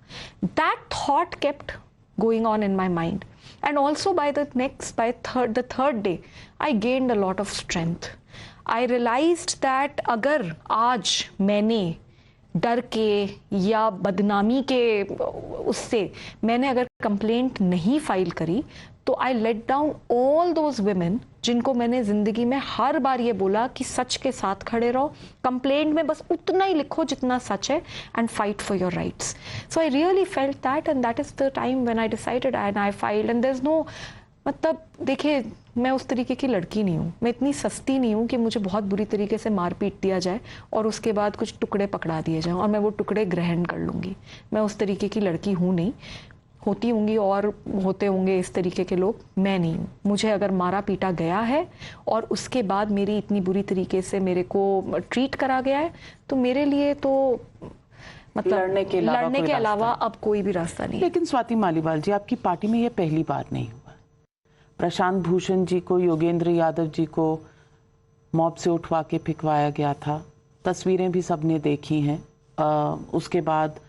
That thought kept going on in my mind, and also by the third day I gained a lot of strength. I realized that अगर आज मैंने डर के या बदनामी के उससे मैंने अगर कंप्लेंट नहीं फाइल करी तो I let down all those women जिनको मैंने जिंदगी में हर बार ये बोला कि सच के साथ खड़े रहो, कंप्लेंट में बस उतना ही लिखो जितना सच है, and fight for your rights. So I really felt that and that is the time when I decided and I filed. And there is no, मतलब देखिए, मैं उस तरीके की लड़की नहीं हूँ, मैं इतनी सस्ती नहीं हूँ कि मुझे बहुत बुरी तरीके से मार पीट दिया जाए और उसके बाद कुछ टुकड़े पकड़ा दिए जाएं और मैं वो टुकड़े ग्रहण कर लूँगी। मैं उस तरीके की लड़की हूँ नहीं, होती होंगी और होते होंगे इस तरीके के लोग, मैं नहीं हूँ। मुझे अगर मारा पीटा गया है और उसके बाद मेरी इतनी बुरी तरीके से मेरे को ट्रीट करा गया है तो मेरे लिए तो मतलब लड़ने के अलावा अब कोई भी रास्ता नहीं। लेकिन स्वाति मालीवाल जी, आपकी पार्टी में ये पहली बार नहीं हुआ। प्रशांत भूषण जी को, योगेंद्र यादव जी को मॉब से उठवा के फिकवाया गया था, तस्वीरें भी सबने देखी हैं। उसके बाद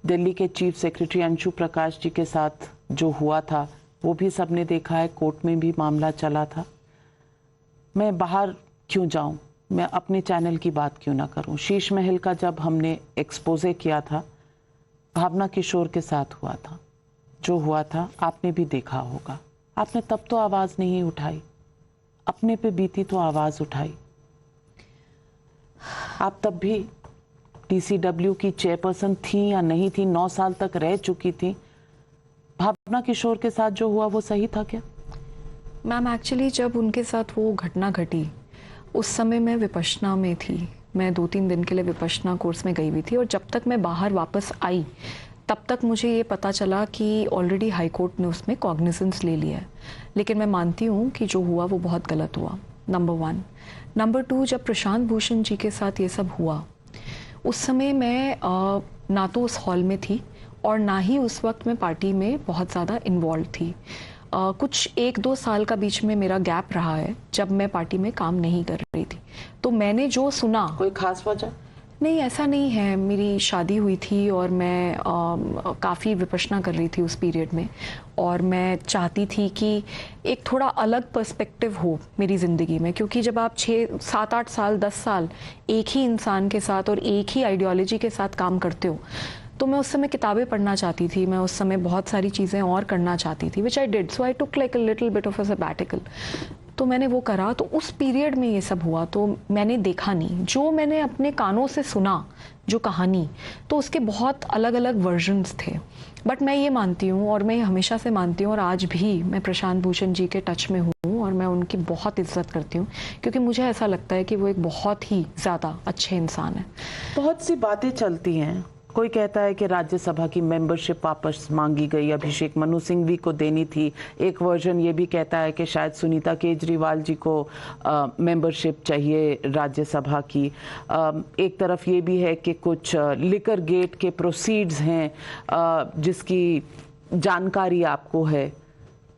दिल्ली के चीफ सेक्रेटरी अंशु प्रकाश जी के साथ जो हुआ था वो भी सबने देखा है, कोर्ट में भी मामला चला था। मैं बाहर क्यों जाऊं, मैं अपने चैनल की बात क्यों ना करूं। शीश महल का जब हमने एक्सपोजे किया था, भावना किशोर के साथ हुआ था, जो हुआ था आपने भी देखा होगा। आपने तब तो आवाज नहीं उठाई, अपने पे बीती तो आवाज उठाई। आप तब भी DCW की चेयरपर्सन थी या नहीं थी, 9 साल तक रह चुकी थी। भावना किशोर के साथ जो हुआ वो सही था क्या? मैम, एक्चुअली जब उनके साथ वो घटना घटी उस समय मैं विपश्यना में थी। मैं 2-3 दिन के लिए विपश्यना कोर्स में गई हुई थी और जब तक मैं बाहर वापस आई तब तक मुझे ये पता चला कि ऑलरेडी हाई कोर्ट ने उसमें कॉग्निजेंस ले लिया है। लेकिन मैं मानती हूँ कि जो हुआ वो बहुत गलत हुआ, नंबर 1। नंबर 2, जब प्रशांत भूषण जी के साथ ये सब हुआ उस समय मैं ना तो उस हॉल में थी और ना ही उस वक्त मैं पार्टी में बहुत ज़्यादा इन्वॉल्व थी। कुछ 1-2 साल का बीच में मेरा गैप रहा है जब मैं पार्टी में काम नहीं कर रही थी। तो मैंने जो सुना, कोई खास वजह? नहीं, ऐसा नहीं है। मेरी शादी हुई थी और मैं काफ़ी विपश्यना कर रही थी उस पीरियड में और मैं चाहती थी कि एक थोड़ा अलग पर्सपेक्टिव हो मेरी ज़िंदगी में, क्योंकि जब आप 6-7-8 साल 10 साल एक ही इंसान के साथ और एक ही आइडियोलॉजी के साथ काम करते हो तो मैं उस समय किताबें पढ़ना चाहती थी, मैं उस समय बहुत सारी चीज़ें और करना चाहती थी, which I did. So I took like a little bit of a sabbatical. तो मैंने वो करा, तो उस पीरियड में ये सब हुआ तो मैंने देखा नहीं। जो मैंने अपने कानों से सुना जो कहानी, तो उसके बहुत अलग अलग वर्जन्स थे। बट मैं ये मानती हूँ और मैं ये हमेशा से मानती हूँ और आज भी मैं प्रशांत भूषण जी के टच में हूँ और मैं उनकी बहुत इज्जत करती हूँ क्योंकि मुझे ऐसा लगता है कि वो एक बहुत ही ज़्यादा अच्छे इंसान है। बहुत सी बातें चलती हैं, कोई कहता है कि राज्यसभा की मेंबरशिप वापस मांगी गई, अभिषेक मनु सिंघवी को देनी थी। एक वर्जन ये भी कहता है कि शायद सुनीता केजरीवाल जी को मेंबरशिप चाहिए राज्यसभा की। एक तरफ ये भी है कि कुछ लिकर गेट के प्रोसीड्स हैं जिसकी जानकारी आपको है।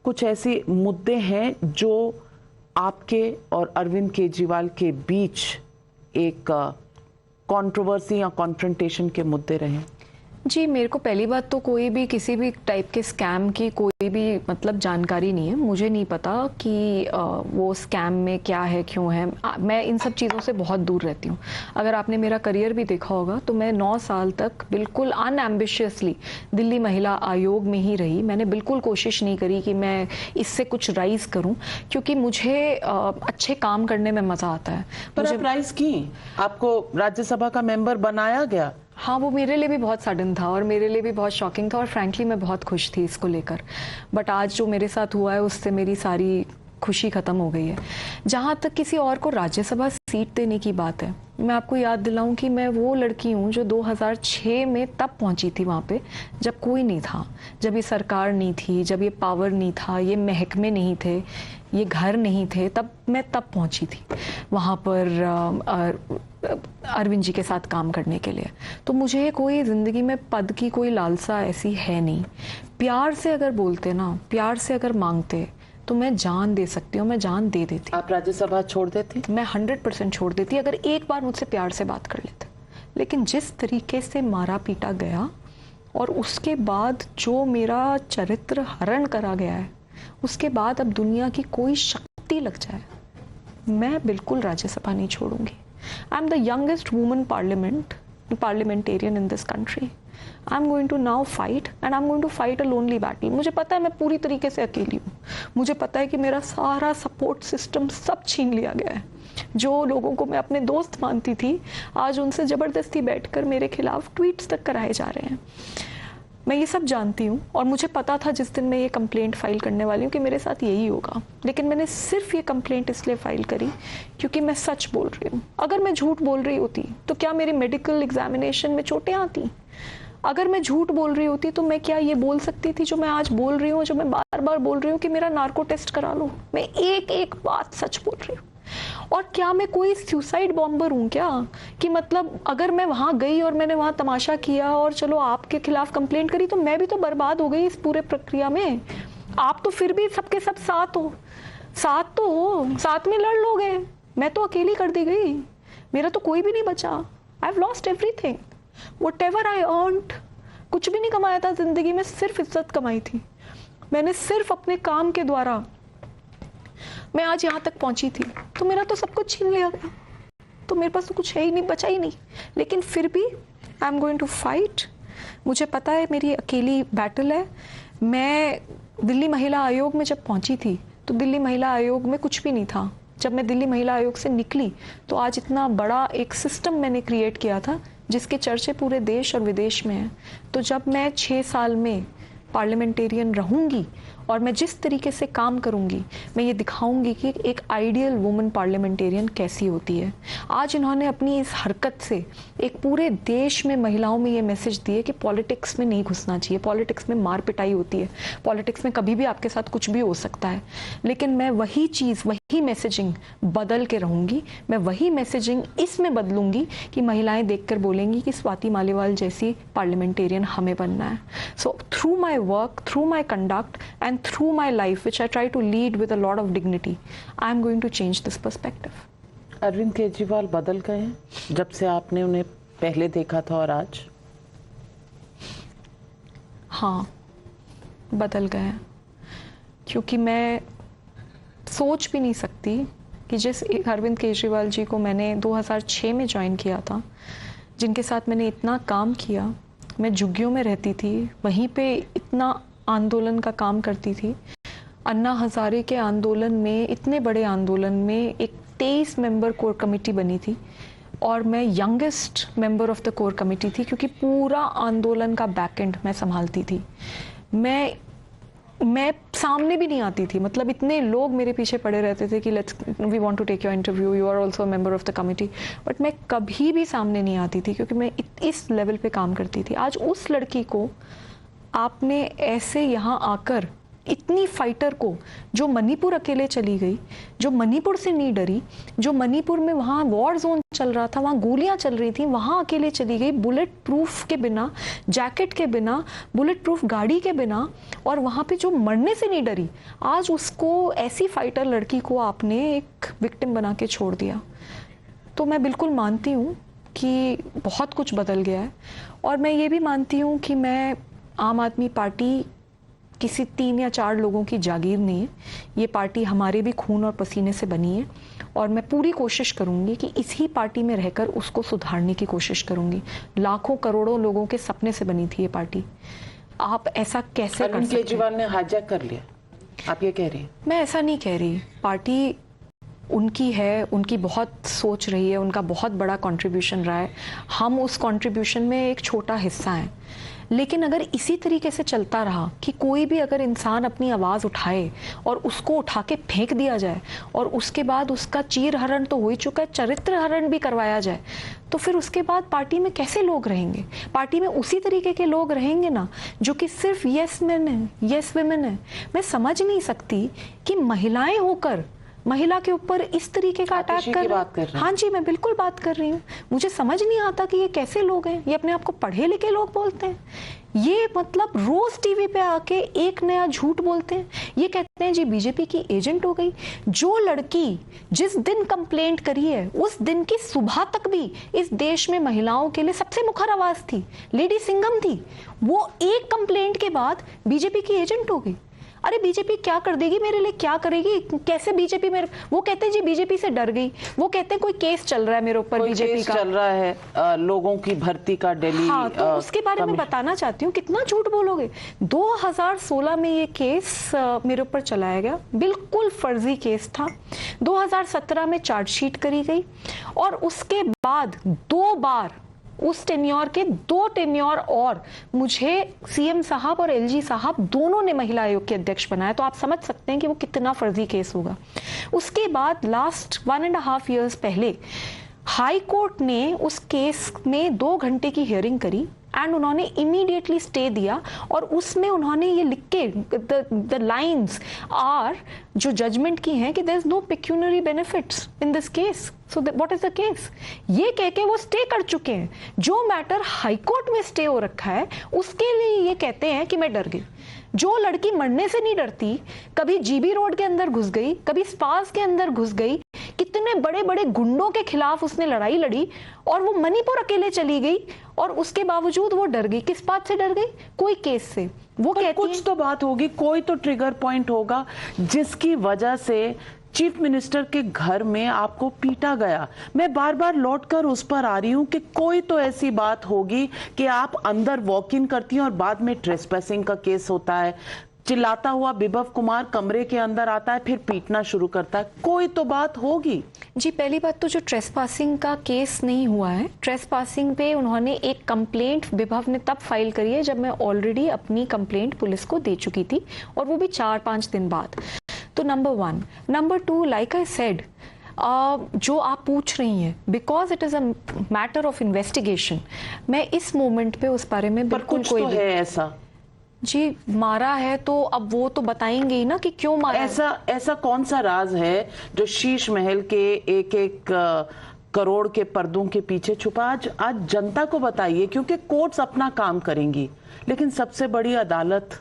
कुछ ऐसे मुद्दे हैं जो आपके और अरविंद केजरीवाल के बीच एक कंट्रोवर्सी या कॉन्फ्रंटेशन के मुद्दे रहे? जी, मेरे को पहली बात तो कोई भी किसी भी टाइप के स्कैम की कोई भी मतलब जानकारी नहीं है। मुझे नहीं पता कि वो स्कैम में क्या है, क्यों है। मैं इन सब चीज़ों से बहुत दूर रहती हूँ। अगर आपने मेरा करियर भी देखा होगा तो मैं 9 साल तक बिल्कुल अनएम्बिशियसली दिल्ली महिला आयोग में ही रही। मैंने बिल्कुल कोशिश नहीं करी कि मैं इससे कुछ राइज करूँ क्योंकि मुझे अच्छे काम करने में मज़ा आता है। पर आप राइज की, आपको राज्यसभा का मेंबर बनाया गया। हाँ, वो मेरे लिए भी बहुत सडन था और मेरे लिए भी बहुत शॉकिंग था और फ्रैंकली मैं बहुत खुश थी इसको लेकर। बट आज जो मेरे साथ हुआ है उससे मेरी सारी खुशी खत्म हो गई है। जहाँ तक किसी और को राज्यसभा सीट देने की बात है, मैं आपको याद दिलाऊं कि मैं वो लड़की हूँ जो 2006 में तब पहुँची थी वहाँ पे जब कोई नहीं था, जब ये सरकार नहीं थी, जब ये पावर नहीं था, ये महकमे नहीं थे, ये घर नहीं थे, मैं तब पहुँची थी वहाँ पर अरविंद जी के साथ काम करने के लिए। तो मुझे कोई ज़िंदगी में पद की कोई लालसा ऐसी है नहीं। प्यार से अगर बोलते ना, प्यार से अगर मांगते तो मैं जान दे सकती हूँ, मैं जान दे देती। आप राज्यसभा छोड़ देती? मैं 100% छोड़ देती अगर एक बार मुझसे प्यार से बात कर लेते। लेकिन जिस तरीके से मारा पीटा गया और उसके बाद जो मेरा चरित्र हरण करा गया है, उसके बाद अब दुनिया की कोई शक्ति लग जाए, मैं बिल्कुल राज्यसभा नहीं छोड़ूंगी। I am the youngest woman parliamentarian in this country. I am going to now fight and I am going to fight a lonely battle. मुझे पता है मैं पूरी तरीके से अकेली हूँ। मुझे पता है कि मेरा सारा सपोर्ट सिस्टम सब छीन लिया गया है। जो लोगों को मैं अपने दोस्त मानती थी, आज उनसे ज़बरदस्ती बैठकर मेरे खिलाफ ट्वीट्स तक कराए जा रहे हैं। मैं ये सब जानती हूँ और मुझे पता था जिस दिन मैं ये कंप्लेंट फाइल करने वाली हूँ कि मेरे साथ यही होगा। लेकिन मैंने सिर्फ ये कंप्लेंट इसलिए फाइल करी क्योंकि मैं सच बोल रही हूँ। अगर मैं झूठ बोल रही होती तो क्या मेरी मेडिकल एग्जामिनेशन में चोटें आती? अगर मैं झूठ बोल रही होती तो मैं क्या ये बोल सकती थी जो मैं आज बोल रही हूँ, जो मैं बार बार बोल रही हूँ कि मेरा नार्को टेस्ट करा लो? मैं एक एक बात सच बोल रही हूँ। और क्या मैं कोई सुसाइड बॉम्बर हूँ क्या कि मतलब अगर मैं वहां गई और मैंने वहां तमाशा किया और चलो आपके खिलाफ कंप्लेंट करी तो मैं भी तो बर्बाद हो गई इस पूरे प्रक्रिया में? आप तो फिर भी सबके सब साथ हो, साथ में लड़ लोगे। मैं तो अकेली कर दी गई, मेरा तो कोई भी नहीं बचा। I have lost everything, whatever I earned. कुछ भी नहीं कमाया था जिंदगी में, सिर्फ इज्जत कमाई थी मैंने। सिर्फ अपने काम के द्वारा मैं आज यहाँ तक पहुंची थी। तो मेरा तो सब कुछ छीन लिया गया, तो मेरे पास तो कुछ है ही नहीं, बचा ही नहीं। लेकिन फिर भी I am going to fight. मुझे पता है मेरी अकेली बैटल है। मैं दिल्ली महिला आयोग में जब पहुंची थी तो दिल्ली महिला आयोग में कुछ भी नहीं था। जब मैं दिल्ली महिला आयोग से निकली तो आज इतना बड़ा एक सिस्टम मैंने क्रिएट किया था जिसके चर्चे पूरे देश और विदेश में हैं। तो जब मैं 6 साल में पार्लियामेंटेरियन रहूंगी और मैं जिस तरीके से काम करूंगी, मैं ये दिखाऊंगी कि एक आइडियल वुमन पार्लियामेंटेरियन कैसी होती है। आज इन्होंने अपनी इस हरकत से एक पूरे देश में महिलाओं में ये मैसेज दिए कि पॉलिटिक्स में नहीं घुसना चाहिए, पॉलिटिक्स में मार पिटाई होती है, पॉलिटिक्स में कभी भी आपके साथ कुछ भी हो सकता है। लेकिन मैं वही चीज़, वही मैसेजिंग बदल के रहूंगी। मैं वही मैसेजिंग इसमें बदलूंगी कि महिलाएं देखकर बोलेंगी कि स्वाति मालीवाल जैसी पार्लियामेंटेरियन हमें बनना है। So through my work, through my conduct and through my life, which I try to lead with a lot of dignity, I am going to change this perspective. Arvind Kejriwal बदल गए हैं जब से आपने उन्हें पहले देखा था और आज? हाँ, बदल गए हैं। क्योंकि मैं सोच भी नहीं सकती कि जिस अरविंद केजरीवाल जी को मैंने 2006 में ज्वाइन किया था, जिनके साथ मैंने इतना काम किया, मैं झुग्गियों में रहती थी, वहीं पे इतना आंदोलन का काम करती थी। अन्ना हजारे के आंदोलन में, इतने बड़े आंदोलन में एक 23 मेंबर कोर कमेटी बनी थी और मैं youngest member of the core committee थी क्योंकि पूरा आंदोलन का बैकएंड मैं संभालती थी। मैं सामने भी नहीं आती थी, मतलब इतने लोग मेरे पीछे पड़े रहते थे कि we want to take your interview, you are also a member of the committee, but मैं कभी भी सामने नहीं आती थी क्योंकि मैं इस लेवल पे काम करती थी। आज उस लड़की को आपने ऐसे यहाँ आकर, इतनी फाइटर को, जो मणिपुर अकेले चली गई, जो मणिपुर से नहीं डरी, जो मणिपुर में वहाँ वॉर जोन चल रहा था, वहाँ गोलियाँ चल रही थी, वहाँ अकेले चली गई, बुलेट प्रूफ के बिना, जैकेट के बिना, बुलेट प्रूफ गाड़ी के बिना, और वहाँ पे जो मरने से नहीं डरी। आज उसको, ऐसी फाइटर लड़की को आपने एक विक्टिम बना के छोड़ दिया। तो मैं बिल्कुल मानती हूँ कि बहुत कुछ बदल गया है और मैं ये भी मानती हूँ कि मैं आम आदमी पार्टी किसी 3 या 4 लोगों की जागीर नहीं है। ये पार्टी हमारे भी खून और पसीने से बनी है और मैं पूरी कोशिश करूंगी कि इसी पार्टी में रहकर उसको सुधारने की कोशिश करूंगी। लाखों करोड़ों लोगों के सपने से बनी थी ये पार्टी। आप ऐसा कैसे कर सकते हैं? केजरीवाल ने हाईजैक कर लिया, आप ये कह रही हैं? मैं ऐसा नहीं कह रही। पार्टी उनकी है, उनकी बहुत सोच रही है, उनका बहुत बड़ा कंट्रीब्यूशन रहा है। हम उस कंट्रीब्यूशन में एक छोटा हिस्सा हैं। लेकिन अगर इसी तरीके से चलता रहा कि कोई भी अगर इंसान अपनी आवाज़ उठाए और उसको उठा के फेंक दिया जाए और उसके बाद उसका चीर हरण तो हो ही चुका है, चरित्र हरण भी करवाया जाए, तो फिर उसके बाद पार्टी में कैसे लोग रहेंगे? पार्टी में उसी तरीके के लोग रहेंगे ना जो कि सिर्फ यस मैन है, यस विमेन है। मैं समझ नहीं सकती कि महिलाएं होकर महिला के ऊपर इस तरीके का अटैक कर रहे हैं। हाँ जी, मैं बिल्कुल बात कर रही हूँ। मुझे समझ नहीं आता कि ये कैसे लोग हैं। ये अपने आप को पढ़े लिखे लोग बोलते हैं। ये मतलब रोज टीवी पे आके एक नया झूठ बोलते हैं। ये कहते हैं जी बीजेपी की एजेंट हो गई। जो लड़की जिस दिन कंप्लेंट करी है उस दिन की सुबह तक भी इस देश में महिलाओं के लिए सबसे मुखर आवाज थी, लेडी सिंघम थी। वो एक कंप्लेंट के बाद बीजेपी की एजेंट हो गई। अरे बीजेपी क्या कर देगी मेरे लिए, क्या करेगी? कैसे बीजेपी मेरे, वो कहते हैं जी बीजेपी से डर गई। वो कहते हैं कोई केस चल रहा है मेरे ऊपर, बीजेपी का चल रहा है लोगों की भर्ती का दिल्ली। हाँ, तो उसके बारे में बताना चाहती हूँ। कितना झूठ बोलोगे? 2016 में ये केस मेरे ऊपर चलाया गया, बिल्कुल फर्जी केस था। 2017 में चार्जशीट करी गई और उसके बाद 2 बार उस टेन्योर के 2 टेन्योर और मुझे सीएम साहब और एलजी साहब दोनों ने महिला आयोग के अध्यक्ष बनाया। तो आप समझ सकते हैं कि वो कितना फर्जी केस होगा। उसके बाद लास्ट 1.5 ईयर्स पहले हाई कोर्ट ने उस केस में 2 घंटे की हियरिंग करी एंड उन्होंने इमीडिएटली स्टे दिया और उसमें उन्होंने ये लिख के द लाइन्स आर जो जजमेंट की हैं कि there is no pecuniary benefits in this case, so what is the case, ये कह के वो स्टे कर चुके हैं। जो मैटर हाई कोर्ट में स्टे हो रखा है उसके लिए ये कहते हैं कि मैं डर गई। जो लड़की मरने से नहीं डरती, कभी जीबी रोड के अंदर घुस गई, कभी स्पास के अंदर घुस गई, कितने बड़े बड़े गुंडों के खिलाफ उसने लड़ाई लड़ी और वो मणिपुर अकेले चली गई और उसके बावजूद वो डर गई। किस बात से डर गई? कोई केस से। वो कहती कुछ तो बात होगी, कोई तो ट्रिगर पॉइंट होगा जिसकी वजह से चीफ मिनिस्टर के घर में आपको पीटा गया। मैं बार बार लौटकर उस पर आ रही हूं कि कोई तो ऐसी बात होगी कि आप अंदर वॉक इन करती हैं और बाद में ट्रेसपैसिंग का केस होता है। चिल्लाता हुआ विभव कुमार कमरे के अंदर आता है, फिर पीटना शुरू करता है। कोई तो बात होगी जी। पहली बात तो जो ट्रेसपासिंग का केस नहीं हुआ है, ट्रेसपासिंग पे उन्होंने एक कंप्लेंट विभव ने तब फाइल करी है जब मैं ऑलरेडी अपनी कंप्लेंट पुलिस को दे चुकी थी और वो भी 4-5 दिन बाद। तो number 1। Number 2, like I said, जो आप पूछ रही हैं, because it is a matter of investigation, मैं इस मोमेंट पे उस बारे में बिल्कुल कोई तो है ऐसा जी। मारा है तो अब वो तो बताएंगे ही ना कि क्यों मारा। ऐसा कौन सा राज है जो शीश महल के एक करोड़ के पर्दों के पीछे छुपा? आज जनता को बताइए, क्योंकि कोर्ट्स अपना काम करेंगी, लेकिन सबसे बड़ी अदालत,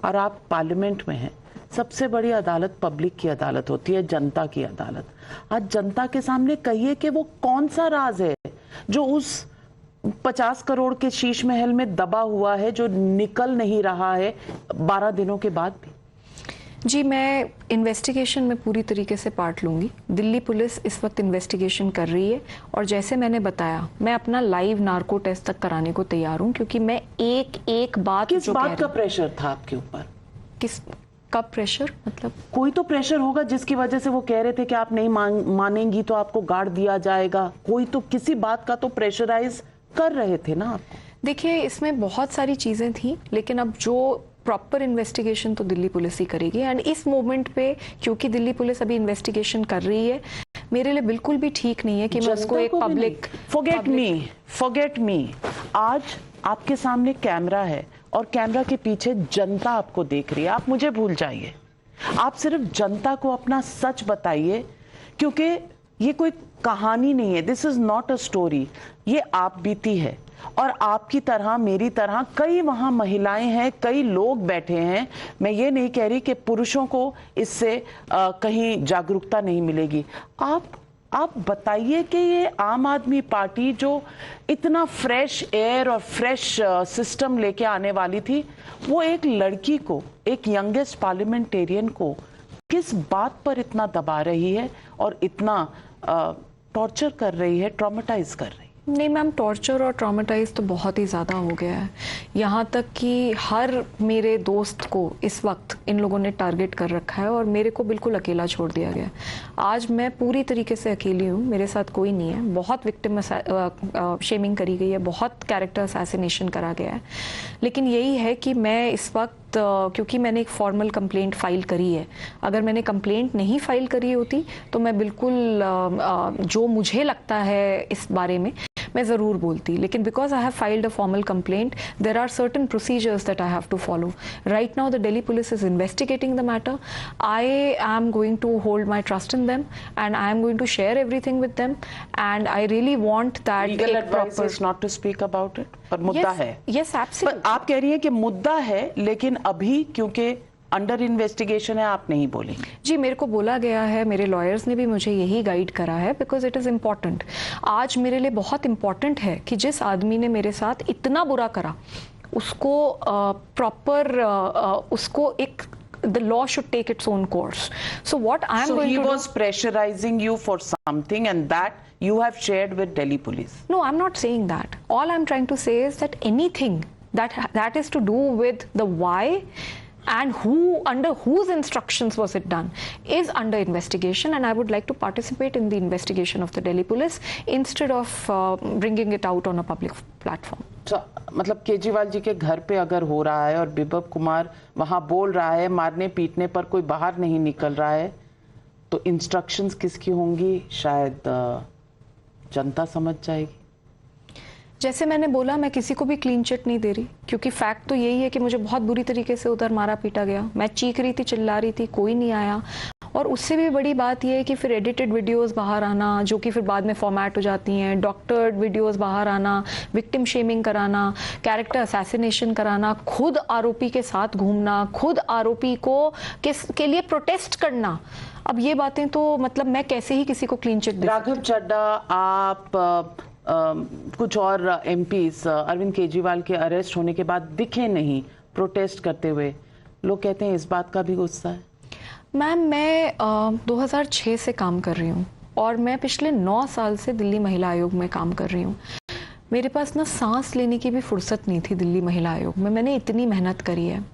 और आप पार्लियामेंट में हैं, सबसे बड़ी अदालत पब्लिक की अदालत होती है, जनता की अदालत। आज जनता के सामने कहिए कि वो कौन सा राज है जो उस 50 करोड़ के शीश महल में दबा हुआ है, जो निकल नहीं रहा है 12 दिनों के बाद भी। जी, मैं इन्वेस्टिगेशन में पूरी तरीके से पार्ट लूंगी। दिल्ली पुलिस इस वक्त इन्वेस्टिगेशन कर रही है और जैसे मैंने बताया, मैं अपना लाइव नार्को टेस्ट तक कराने को तैयार हूं, क्योंकि मैं एक बात किस बात का प्रेशर था आपके ऊपर? कब प्रेशर? मतलब कोई तो प्रेशर होगा जिसकी वजह से वो कह रहे थे कि आप नहीं मानेंगी तो आपको गार्ड दिया जाएगा। कोई तो किसी बात का तो प्रेशराइज कर रहे थे ना आपको। देखिए, इसमें बहुत सारी चीजें थी, लेकिन अब जो प्रॉपर इन्वेस्टिगेशन तो दिल्ली पुलिस ही करेगी। एंड इस मोमेंट पे क्योंकि दिल्ली पुलिस अभी इन्वेस्टिगेशन कर रही है, मेरे लिए बिल्कुल भी ठीक नहीं है कि मैं उसको एक पब्लिक फॉरगेट मी। आज आपके सामने कैमरा है और कैमरा के पीछे जनता आपको देख रही है। आप मुझे भूल जाइए, आप सिर्फ जनता को अपना सच बताइए, क्योंकि ये कोई कहानी नहीं है। This is not a story, ये आप बीती है। और आपकी तरह, मेरी तरह कई वहां महिलाएं हैं, कई लोग बैठे हैं। मैं ये नहीं कह रही कि पुरुषों को इससे कहीं जागरूकता नहीं मिलेगी। आप बताइए कि ये आम आदमी पार्टी जो इतना फ्रेश एयर और फ्रेश सिस्टम लेके आने वाली थी, वो एक लड़की को, एक यंगेस्ट पार्लियामेंटेरियन को किस बात पर इतना दबा रही है और इतना टॉर्चर कर रही है, ट्रॉमेटाइज कर रही है? नहीं मैम, टॉर्चर और ट्रॉमेटाइज तो बहुत ही ज़्यादा हो गया है। यहाँ तक कि हर मेरे दोस्त को इस वक्त इन लोगों ने टारगेट कर रखा है और मेरे को बिल्कुल अकेला छोड़ दिया गया। आज मैं पूरी तरीके से अकेली हूँ, मेरे साथ कोई नहीं है। बहुत विक्टिम शेमिंग करी गई है, बहुत कैरेक्टर असैसिनेशन करा गया है। लेकिन यही है कि मैं इस वक्त क्योंकि मैंने एक फॉर्मल कंप्लेंट फाइल करी है, अगर मैंने कंप्लेंट नहीं फाइल करी होती तो मैं बिल्कुल जो मुझे लगता है इस बारे में मैं ज़रूर बोलती। लेकिन because I have filed a formal complaint, there are certain procedures that I have to follow. Right now the Delhi police is investigating the matter. I am going to hold my trust in them and I am going to share everything with them and I really want that legal advice is not to speak about it, पर मुद्दा है। Yes absolutely. पर आप कह रही हैं कि मुद्दा है, लेकिन अभी क्योंकि अंडर इन्वेस्टिगेशन है आप नहीं बोलेंगे। जी, मेरे को बोला गया है, मेरे लॉयर्स ने भी मुझे यही गाइड करा है, बिकॉज इट इज़ इम्पॉर्टेंट। आज मेरे लिए बहुत इम्पॉर्टेंट है कि जिस आदमी ने मेरे साथ इतना बुरा करा उसको प्रॉपर उसको एक the law should take its own course. So what I am so going he to was pressurizing you for something and that you have shared with Delhi police. No, I'm not saying that. All I'm trying to say is that anything that is to do with the why and who, under whose instructions was it done, is under investigation, and I would like to participate in the investigation of the Delhi police instead of bringing it out on a public platform. मतलब केजरीवाल जी के घर पे अगर हो रहा है और बिप्लब कुमार वहां बोल रहा है, मारने पीटने पर कोई बाहर नहीं निकल रहा है, तो इंस्ट्रक्शंस किसकी होंगी शायद जनता समझ जाएगी। जैसे मैंने बोला, मैं किसी को भी क्लीन चिट नहीं दे रही, क्योंकि फैक्ट तो यही है कि मुझे बहुत बुरी तरीके से उधर मारा पीटा गया। मैं चीख रही थी, चिल्ला रही थी, कोई नहीं आया। और उससे भी बड़ी बात यह है कि फिर एडिटेड वीडियोस बाहर आना, जो कि फिर बाद में फॉर्मेट हो जाती हैं, डॉक्टर्ड वीडियोस बाहर आना, विक्टिम शेमिंग कराना, कैरेक्टर असैसिनेशन कराना, खुद आरोपी के साथ घूमना, खुद आरोपी को के लिए प्रोटेस्ट करना। अब ये बातें तो मतलब मैं कैसे ही किसी को क्लीन चिट दे। राघव चड्ढा, आप कुछ और एमपीज अरविंद केजरीवाल के अरेस्ट होने के बाद दिखे नहीं प्रोटेस्ट करते हुए। लोग कहते हैं इस बात का भी गुस्सा है। मैम, मैं 2006 से काम कर रही हूँ और मैं पिछले 9 साल से दिल्ली महिला आयोग में काम कर रही हूँ। मेरे पास ना सांस लेने की भी फुर्सत नहीं थी दिल्ली महिला आयोग में। मैंने इतनी मेहनत करी है।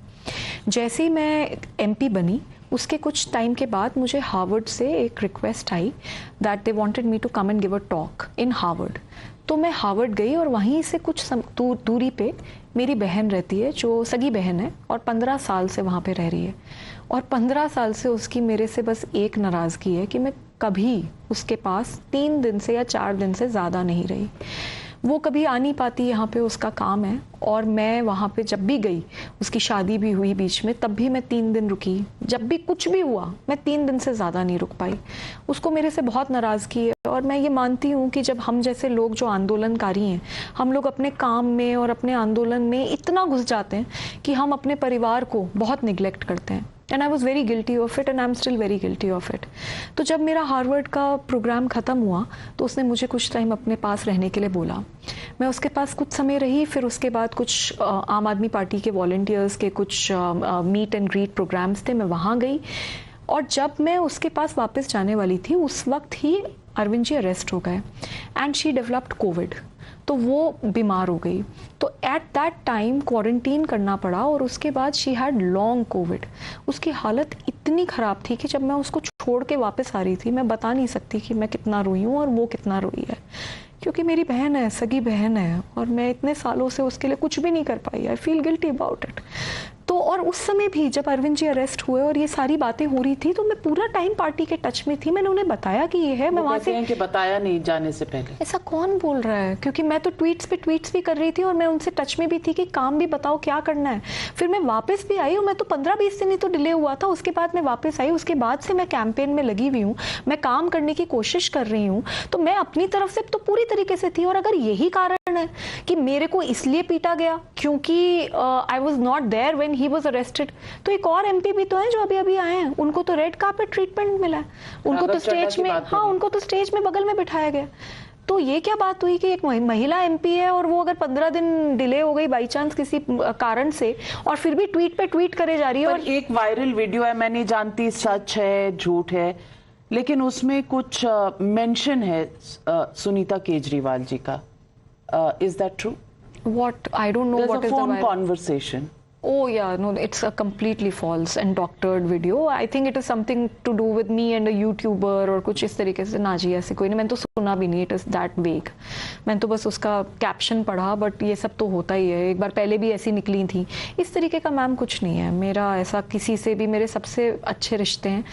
जैसे ही मैं एमपी बनी, उसके कुछ टाइम के बाद मुझे हार्वर्ड से एक रिक्वेस्ट आई that they wanted me to come and give a talk in Harvard. तो मैं हार्वर्ड गई और वहीं से कुछ दूरी पे मेरी बहन रहती है, जो सगी बहन है, और 15 साल से वहाँ पे रह रही है। और 15 साल से उसकी मेरे से बस एक नाराज़गी है कि मैं कभी उसके पास 3 दिन से या 4 दिन से ज़्यादा नहीं रही। वो कभी आ नहीं पाती, यहाँ पे उसका काम है। और मैं वहाँ पे जब भी गई, उसकी शादी भी हुई बीच में, तब भी मैं 3 दिन रुकी। जब भी कुछ भी हुआ, मैं 3 दिन से ज़्यादा नहीं रुक पाई। उसको मेरे से बहुत नाराज़गी है। और मैं ये मानती हूँ कि जब हम जैसे लोग जो आंदोलनकारी हैं, हम लोग अपने काम में और अपने आंदोलन में इतना घुस जाते हैं कि हम अपने परिवार को बहुत निगलेक्ट करते हैं। And I was very guilty of it and I am still very guilty of it. तो जब मेरा हार्वर्ड का प्रोग्राम ख़त्म हुआ तो उसने मुझे कुछ टाइम अपने पास रहने के लिए बोला। मैं उसके पास कुछ समय रही। फिर उसके बाद कुछ आम आदमी पार्टी के वॉलंटियर्स के कुछ मीट एंड ग्रीट प्रोग्राम्स थे, मैं वहाँ गई। और जब मैं उसके पास वापस जाने वाली थी, उस वक्त ही अरविंद जी अरेस्ट हो गए एंड शी डेवलप्ड कोविड। तो वो बीमार हो गई। तो एट दैट टाइम क्वारंटीन करना पड़ा और उसके बाद शी हैड लॉन्ग कोविड। उसकी हालत इतनी ख़राब थी कि जब मैं उसको छोड़ के वापस आ रही थी, मैं बता नहीं सकती कि मैं कितना रोई हूँ और वो कितना रोई है, क्योंकि मेरी बहन है, सगी बहन है, और मैं इतने सालों से उसके लिए कुछ भी नहीं कर पाई। I feel guilty about it. तो और उस समय भी जब अरविंद जी अरेस्ट हुए और ये सारी बातें हो रही थी, तो मैं पूरा टाइम पार्टी के टच में थी। मैंने उन्हें बताया कि ये है। मैं वहाँ से कि बताया नहीं जाने से पहले। ऐसा कौन बोल रहा है? क्योंकि मैं तो ट्वीट्स पे ट्वीट्स भी कर रही थी और मैं उनसे टच में भी थी कि काम भी बताओ क्या करना है। फिर मैं वापस भी आई हूँ। मैं तो 15-20 दिन ही तो डिले हुआ था, उसके बाद मैं वापस आई। उसके बाद से मैं कैंपेन में लगी हुई हूँ, मैं काम करने की कोशिश कर रही हूँ। तो मैं अपनी तरफ से तो पूरी तरीके से थी। और अगर यही कारण है कि मेरे को इसलिए पीटा गया क्योंकि I was not there when he was arrested, तो एक और एमपी भी तो हैं जो अभी अभी आए हैं, उनको तो रेड कार्पेट ट्रीटमेंट मिला है। उनको तो स्टेज में, हाँ, उनको तो स्टेज में बगल में बिठाया गया। तो ये क्या बात हुई कि एक महिला एमपी है और वो अगर 15 दिन डिले हो गई बाई चांस किसी कारण से, और फिर भी ट्वीट पे ट्वीट करे जा रही है। और एक वायरल वीडियो है, मैं नहीं जानती सच है झूठ है, लेकिन उसमें कुछ मेंशन है सुनीता केजरीवाल जी का। Is that true? What? I don't know There's what a is the phone viral. conversation. Oh yeah, no, it's a completely false and doctored video. I think it is something to do with me and a YouTuber और कुछ इस तरीके से। ना जी, ऐसे कोई नहीं, मैंने तो सुना भी नहीं। It is that vague. मैंने तो बस उसका कैप्शन पढ़ा, बट ये सब तो होता ही है। एक बार पहले भी ऐसी निकली थी। इस तरीके का मैम कुछ नहीं है। मेरा ऐसा किसी से भी, मेरे सबसे अच्छे रिश्ते हैं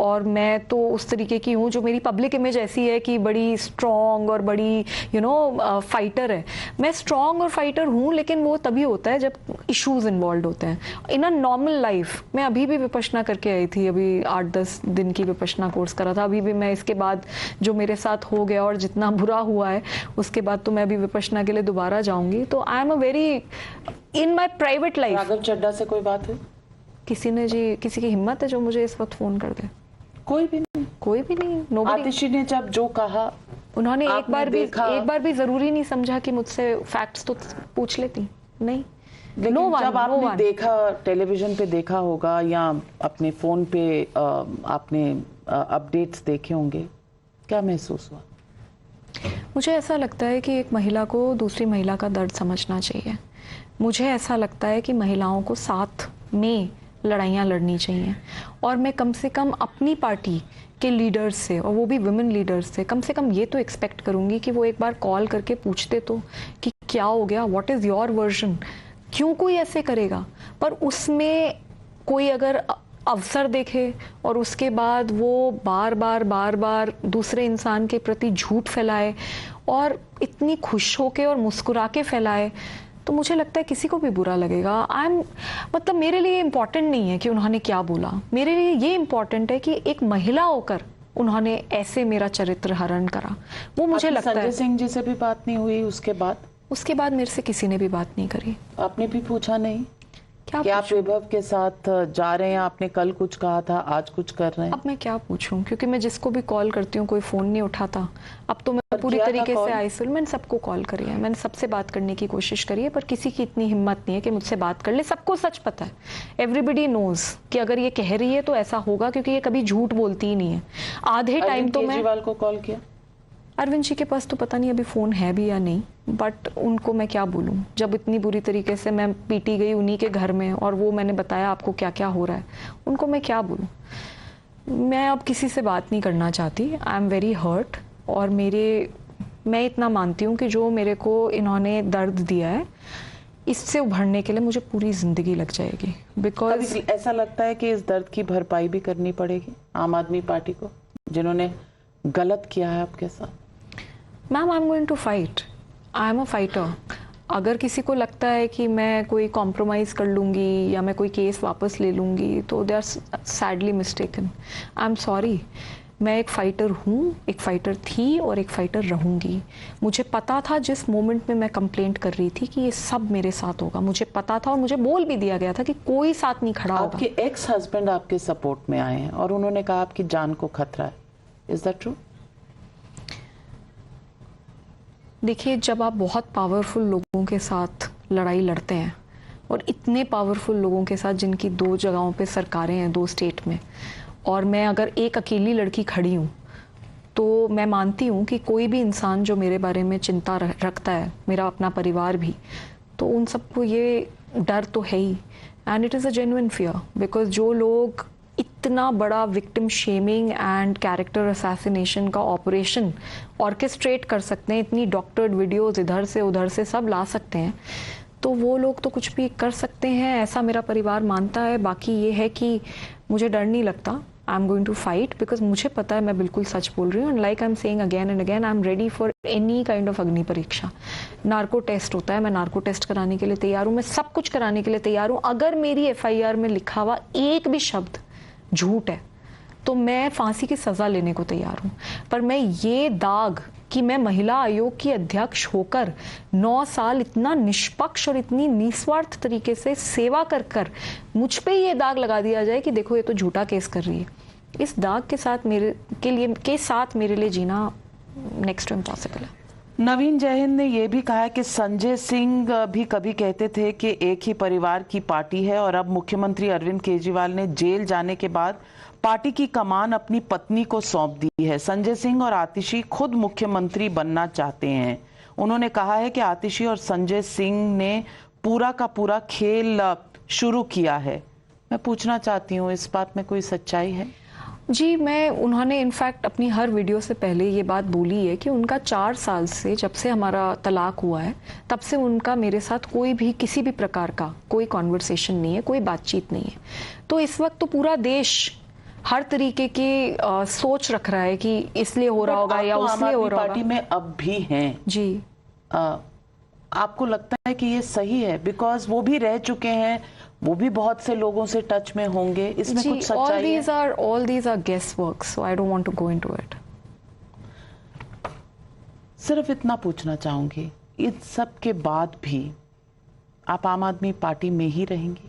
और मैं तो उस तरीके की हूँ जो, मेरी पब्लिक इमेज ऐसी है कि बड़ी स्ट्रॉन्ग और बड़ी फाइटर है। मैं स्ट्रॉन्ग और फाइटर हूँ, लेकिन वो तभी होता है जब इश्यूज इन्वॉल्व होते हैं। इन अ नॉर्मल लाइफ मैं अभी भी विपश्यना करके आई थी, अभी 8-10 दिन की विपश्यना कोर्स करा था। अभी भी मैं इसके बाद जो मेरे साथ हो गया और जितना बुरा हुआ है, उसके बाद तो मैं अभी विपश्यना के लिए दोबारा जाऊंगी। तो I am a very in my private life. Raghav Chadha से कोई बात है? किसी ने जी, किसी की हिम्मत है जो मुझे इस वक्त फोन कर दे? कोई भी नहीं। कोई भी नहीं। Nobody। आतिशी ने जब जो कहा, उन्होंने एक आपने बार भी जरूरी नहीं समझा कि मुझसे फैक्ट्स तो पूछ लेती? नहीं। लेकिन No one, जब no आपने one। देखा, टेलीविजन पे देखा होगा या अपने फोन पे आपने अपडेट्स देखे होंगे, क्या महसूस हुआ? मुझे ऐसा लगता है कि एक महिला को दूसरी महिला का दर्द समझना चाहिए। मुझे ऐसा लगता है कि महिलाओं को साथ में लड़ाइयाँ लड़नी चाहिए और मैं कम से कम अपनी पार्टी के लीडर्स से, और वो भी वुमेन लीडर्स से कम ये तो एक्सपेक्ट करूँगी कि वो एक बार कॉल करके पूछते तो कि क्या हो गया, व्हाट इज़ योर वर्जन, क्यों कोई ऐसे करेगा। पर उसमें कोई अगर अवसर देखे और उसके बाद वो बार बार दूसरे इंसान के प्रति झूठ फैलाए और इतनी खुश होके और मुस्कुरा के फैलाए, तो मुझे लगता है किसी को भी बुरा लगेगा। मतलब मेरे लिए इम्पोर्टेंट नहीं है कि उन्होंने क्या बोला, मेरे लिए ये इम्पोर्टेंट है कि एक महिला होकर उन्होंने ऐसे मेरा चरित्र हरण करा। वो मुझे लगता है। संजय सिंह जी से भी बात नहीं हुई उसके बाद मेरे से किसी ने भी बात नहीं करी। आपने भी पूछा नहीं क्या कि आप विभव के साथ जा रहे हैं? आपने कल कुछ कहा था, आज कुछ कर रहे हैं। अब मैं क्या पूछूं, क्योंकि मैं जिसको भी कॉल करती हूँ कोई फोन नहीं उठाता। अब तो मैं पूरी तरीके से आइसोलेट। मैंने सबको कॉल करी है, मैंने सबसे बात करने की कोशिश करी है, पर किसी की इतनी हिम्मत नहीं है कि मुझसे बात कर ले। सबको सच पता है, एवरीबडी नोज कि अगर ये कह रही है तो ऐसा होगा, क्योंकि ये कभी झूठ बोलती ही नहीं है। आधे टाइम तो मैं केजरीवाल को कॉल किया। अरविंद जी के पास तो पता नहीं अभी फ़ोन है भी या नहीं, बट उनको मैं क्या बोलूं, जब इतनी बुरी तरीके से मैं पीटी गई उन्हीं के घर में, और वो मैंने बताया आपको क्या क्या हो रहा है, उनको मैं क्या बोलूं। मैं अब किसी से बात नहीं करना चाहती। I am very hurt. और मैं इतना मानती हूँ कि जो मेरे को इन्होंने दर्द दिया है, इससे उभरने के लिए मुझे पूरी ज़िंदगी लग जाएगी। बिकॉज ऐसा लगता है कि इस दर्द की भरपाई भी करनी पड़ेगी आम आदमी पार्टी को, जिन्होंने गलत किया है आपके साथ। Ma'am, I am going to fight. I am a fighter. अगर किसी को लगता है कि मैं कोई कॉम्प्रोमाइज़ कर लूँगी या मैं कोई केस वापस ले लूँगी, तो they are sadly mistaken. I am sorry. मैं एक फ़ाइटर हूँ, एक फ़ाइटर थी और एक फ़ाइटर रहूँगी। मुझे पता था जिस मोमेंट में मैं कंप्लेंट कर रही थी कि ये सब मेरे साथ होगा, मुझे पता था और मुझे बोल भी दिया गया था कि कोई साथ नहीं खड़ा होगा। आपके एक्स हस्बैंड आपके सपोर्ट में आए हैं और उन्होंने कहा आपकी जान को खतरा है। Is that true? देखिए, जब आप बहुत पावरफुल लोगों के साथ लड़ाई लड़ते हैं, और इतने पावरफुल लोगों के साथ जिनकी 2 जगहों पे सरकारें हैं, 2 स्टेट में, और मैं अगर एक अकेली लड़की खड़ी हूँ, तो मैं मानती हूँ कि कोई भी इंसान जो मेरे बारे में चिंता रखता है, मेरा अपना परिवार भी, तो उन सबको ये डर तो है ही। And it is a genuine fear, because जो लोग इतना बड़ा victim shaming and character assassination का ऑपरेशन ऑर्केस्ट्रेट कर सकते हैं, इतनी डॉक्टर्ड वीडियोस इधर से उधर से सब ला सकते हैं, तो वो लोग तो कुछ भी कर सकते हैं, ऐसा मेरा परिवार मानता है। बाकी ये है कि मुझे डर नहीं लगता। I am going to fight, because मुझे पता है मैं बिल्कुल सच बोल रही हूँ। And like I am saying again and again, I am ready for any kind of अग्नि परीक्षा। नार्को टेस्ट होता है, मैं नार्को टेस्ट कराने के लिए तैयार हूँ, मैं सब कुछ कराने के लिए तैयार हूँ। अगर मेरी FIR में लिखा हुआ एक भी शब्द झूठ है, तो मैं फांसी की सज़ा लेने को तैयार हूँ। पर मैं ये दाग कि मैं महिला आयोग की अध्यक्ष होकर 9 साल इतना निष्पक्ष और इतनी निस्वार्थ तरीके से सेवा कर मुझ पे ये दाग लगा दिया जाए कि देखो ये तो झूठा केस कर रही है, इस दाग के साथ मेरे लिए जीना नेक्स्ट टू इम्पॉसिबल है। नवीन जयहिंद ने यह भी कहा कि संजय सिंह भी कभी कहते थे कि एक ही परिवार की पार्टी है, और अब मुख्यमंत्री अरविंद केजरीवाल ने जेल जाने के बाद पार्टी की कमान अपनी पत्नी को सौंप दी है। संजय सिंह और आतिशी खुद मुख्यमंत्री बनना चाहते हैं। उन्होंने कहा है कि आतिशी और संजय सिंह ने पूरा का पूरा खेल शुरू किया है। मैं पूछना चाहती हूँ, इस बात में कोई सच्चाई है? जी, उन्होंने इनफैक्ट अपनी हर वीडियो से पहले ये बात बोली है कि उनका 4 साल से, जब से हमारा तलाक हुआ है, तब से उनका मेरे साथ कोई भी किसी भी प्रकार का कोई कॉन्वर्सेशन नहीं है, कोई बातचीत नहीं है। तो इस वक्त तो पूरा देश हर तरीके की सोच रख रहा है कि इसलिए हो रहा होगा या उसलिए हो रहा होगा। पार्टी में अब भी हैं जी, आपको लगता है कि ये सही है? बिकॉज वो भी रह चुके हैं, वो भी बहुत से लोगों से टच में होंगे, इसमें कुछ सच्चाई है? all these are guesswork, so I don't want to go into it. सिर्फ इतना पूछना चाहूंगी, इन सब के बाद भी आप आम आदमी पार्टी में ही रहेंगी?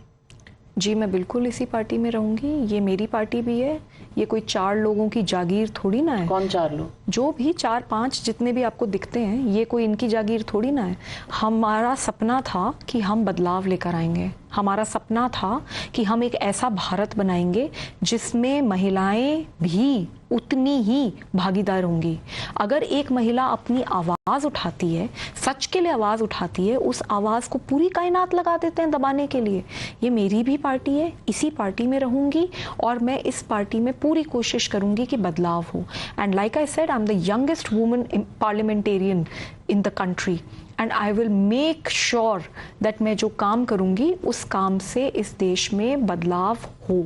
जी, मैं बिल्कुल इसी पार्टी में रहूंगी। ये मेरी पार्टी भी है, ये कोई 4 लोगों की जागीर थोड़ी ना है। कौन 4 लोग? जो भी 4-5 जितने भी आपको दिखते हैं, ये कोई इनकी जागीर थोड़ी ना है। हमारा सपना था कि हम बदलाव लेकर आएंगे। हमारा सपना था कि हम एक ऐसा भारत बनाएंगे जिसमें महिलाएं भी उतनी ही भागीदार होंगी। अगर एक महिला अपनी आवाज उठाती है, सच के लिए आवाज उठाती है, उस आवाज को पूरी कायनात लगा देते हैं दबाने के लिए। ये मेरी भी पार्टी है, इसी पार्टी में रहूंगी और मैं इस पार्टी में पूरी कोशिश करूंगी कि बदलाव हो। And like I said, I am the youngest woman parliamentarian in the country and I will make sure that मैं जो काम करूंगी उस काम से इस देश में बदलाव हो।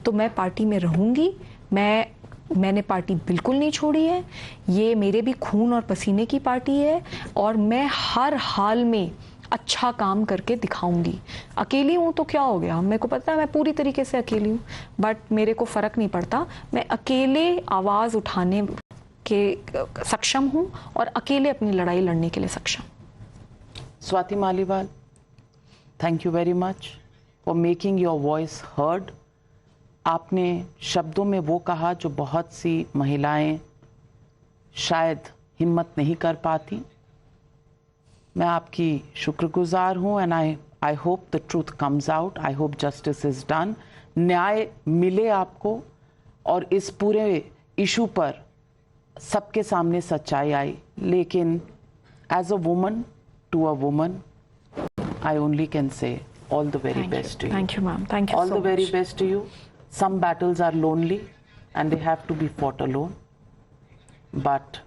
तो मैं पार्टी में रहूंगी। मैंने पार्टी बिल्कुल नहीं छोड़ी है। ये मेरे भी खून और पसीने की पार्टी है और मैं हर हाल में अच्छा काम करके दिखाऊंगी। अकेली हूँ तो क्या हो गया, मेरे को पता है मैं पूरी तरीके से अकेली हूँ, बट मेरे को फर्क नहीं पड़ता। मैं अकेले आवाज उठाने के सक्षम हूँ और अकेले अपनी लड़ाई लड़ने के लिए सक्षम। Swati Maliwal, thank you very much for making your voice heard. आपने शब्दों में वो कहा जो बहुत सी महिलाएं शायद हिम्मत नहीं कर पाती। मैं आपकी शुक्रगुजार हूँ and I hope the truth comes out. I hope justice is done, न्याय मिले आपको और इस पूरे इशू पर सबके सामने सच्चाई आई। लेकिन as a woman to a woman, I only can say all the very best to you. Thank you, ma'am. Thank you so much. All the very best to you. Some battles are lonely and they have to be fought alone. But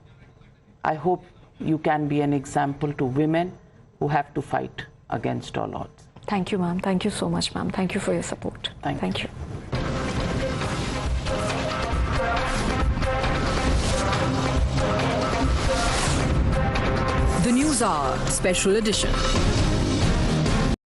I hope you can be an example to women who have to fight against all odds. Thank you, ma'am. Thank you so much, ma'am. Thank you for your support. Thank you. The News Hour Special Edition.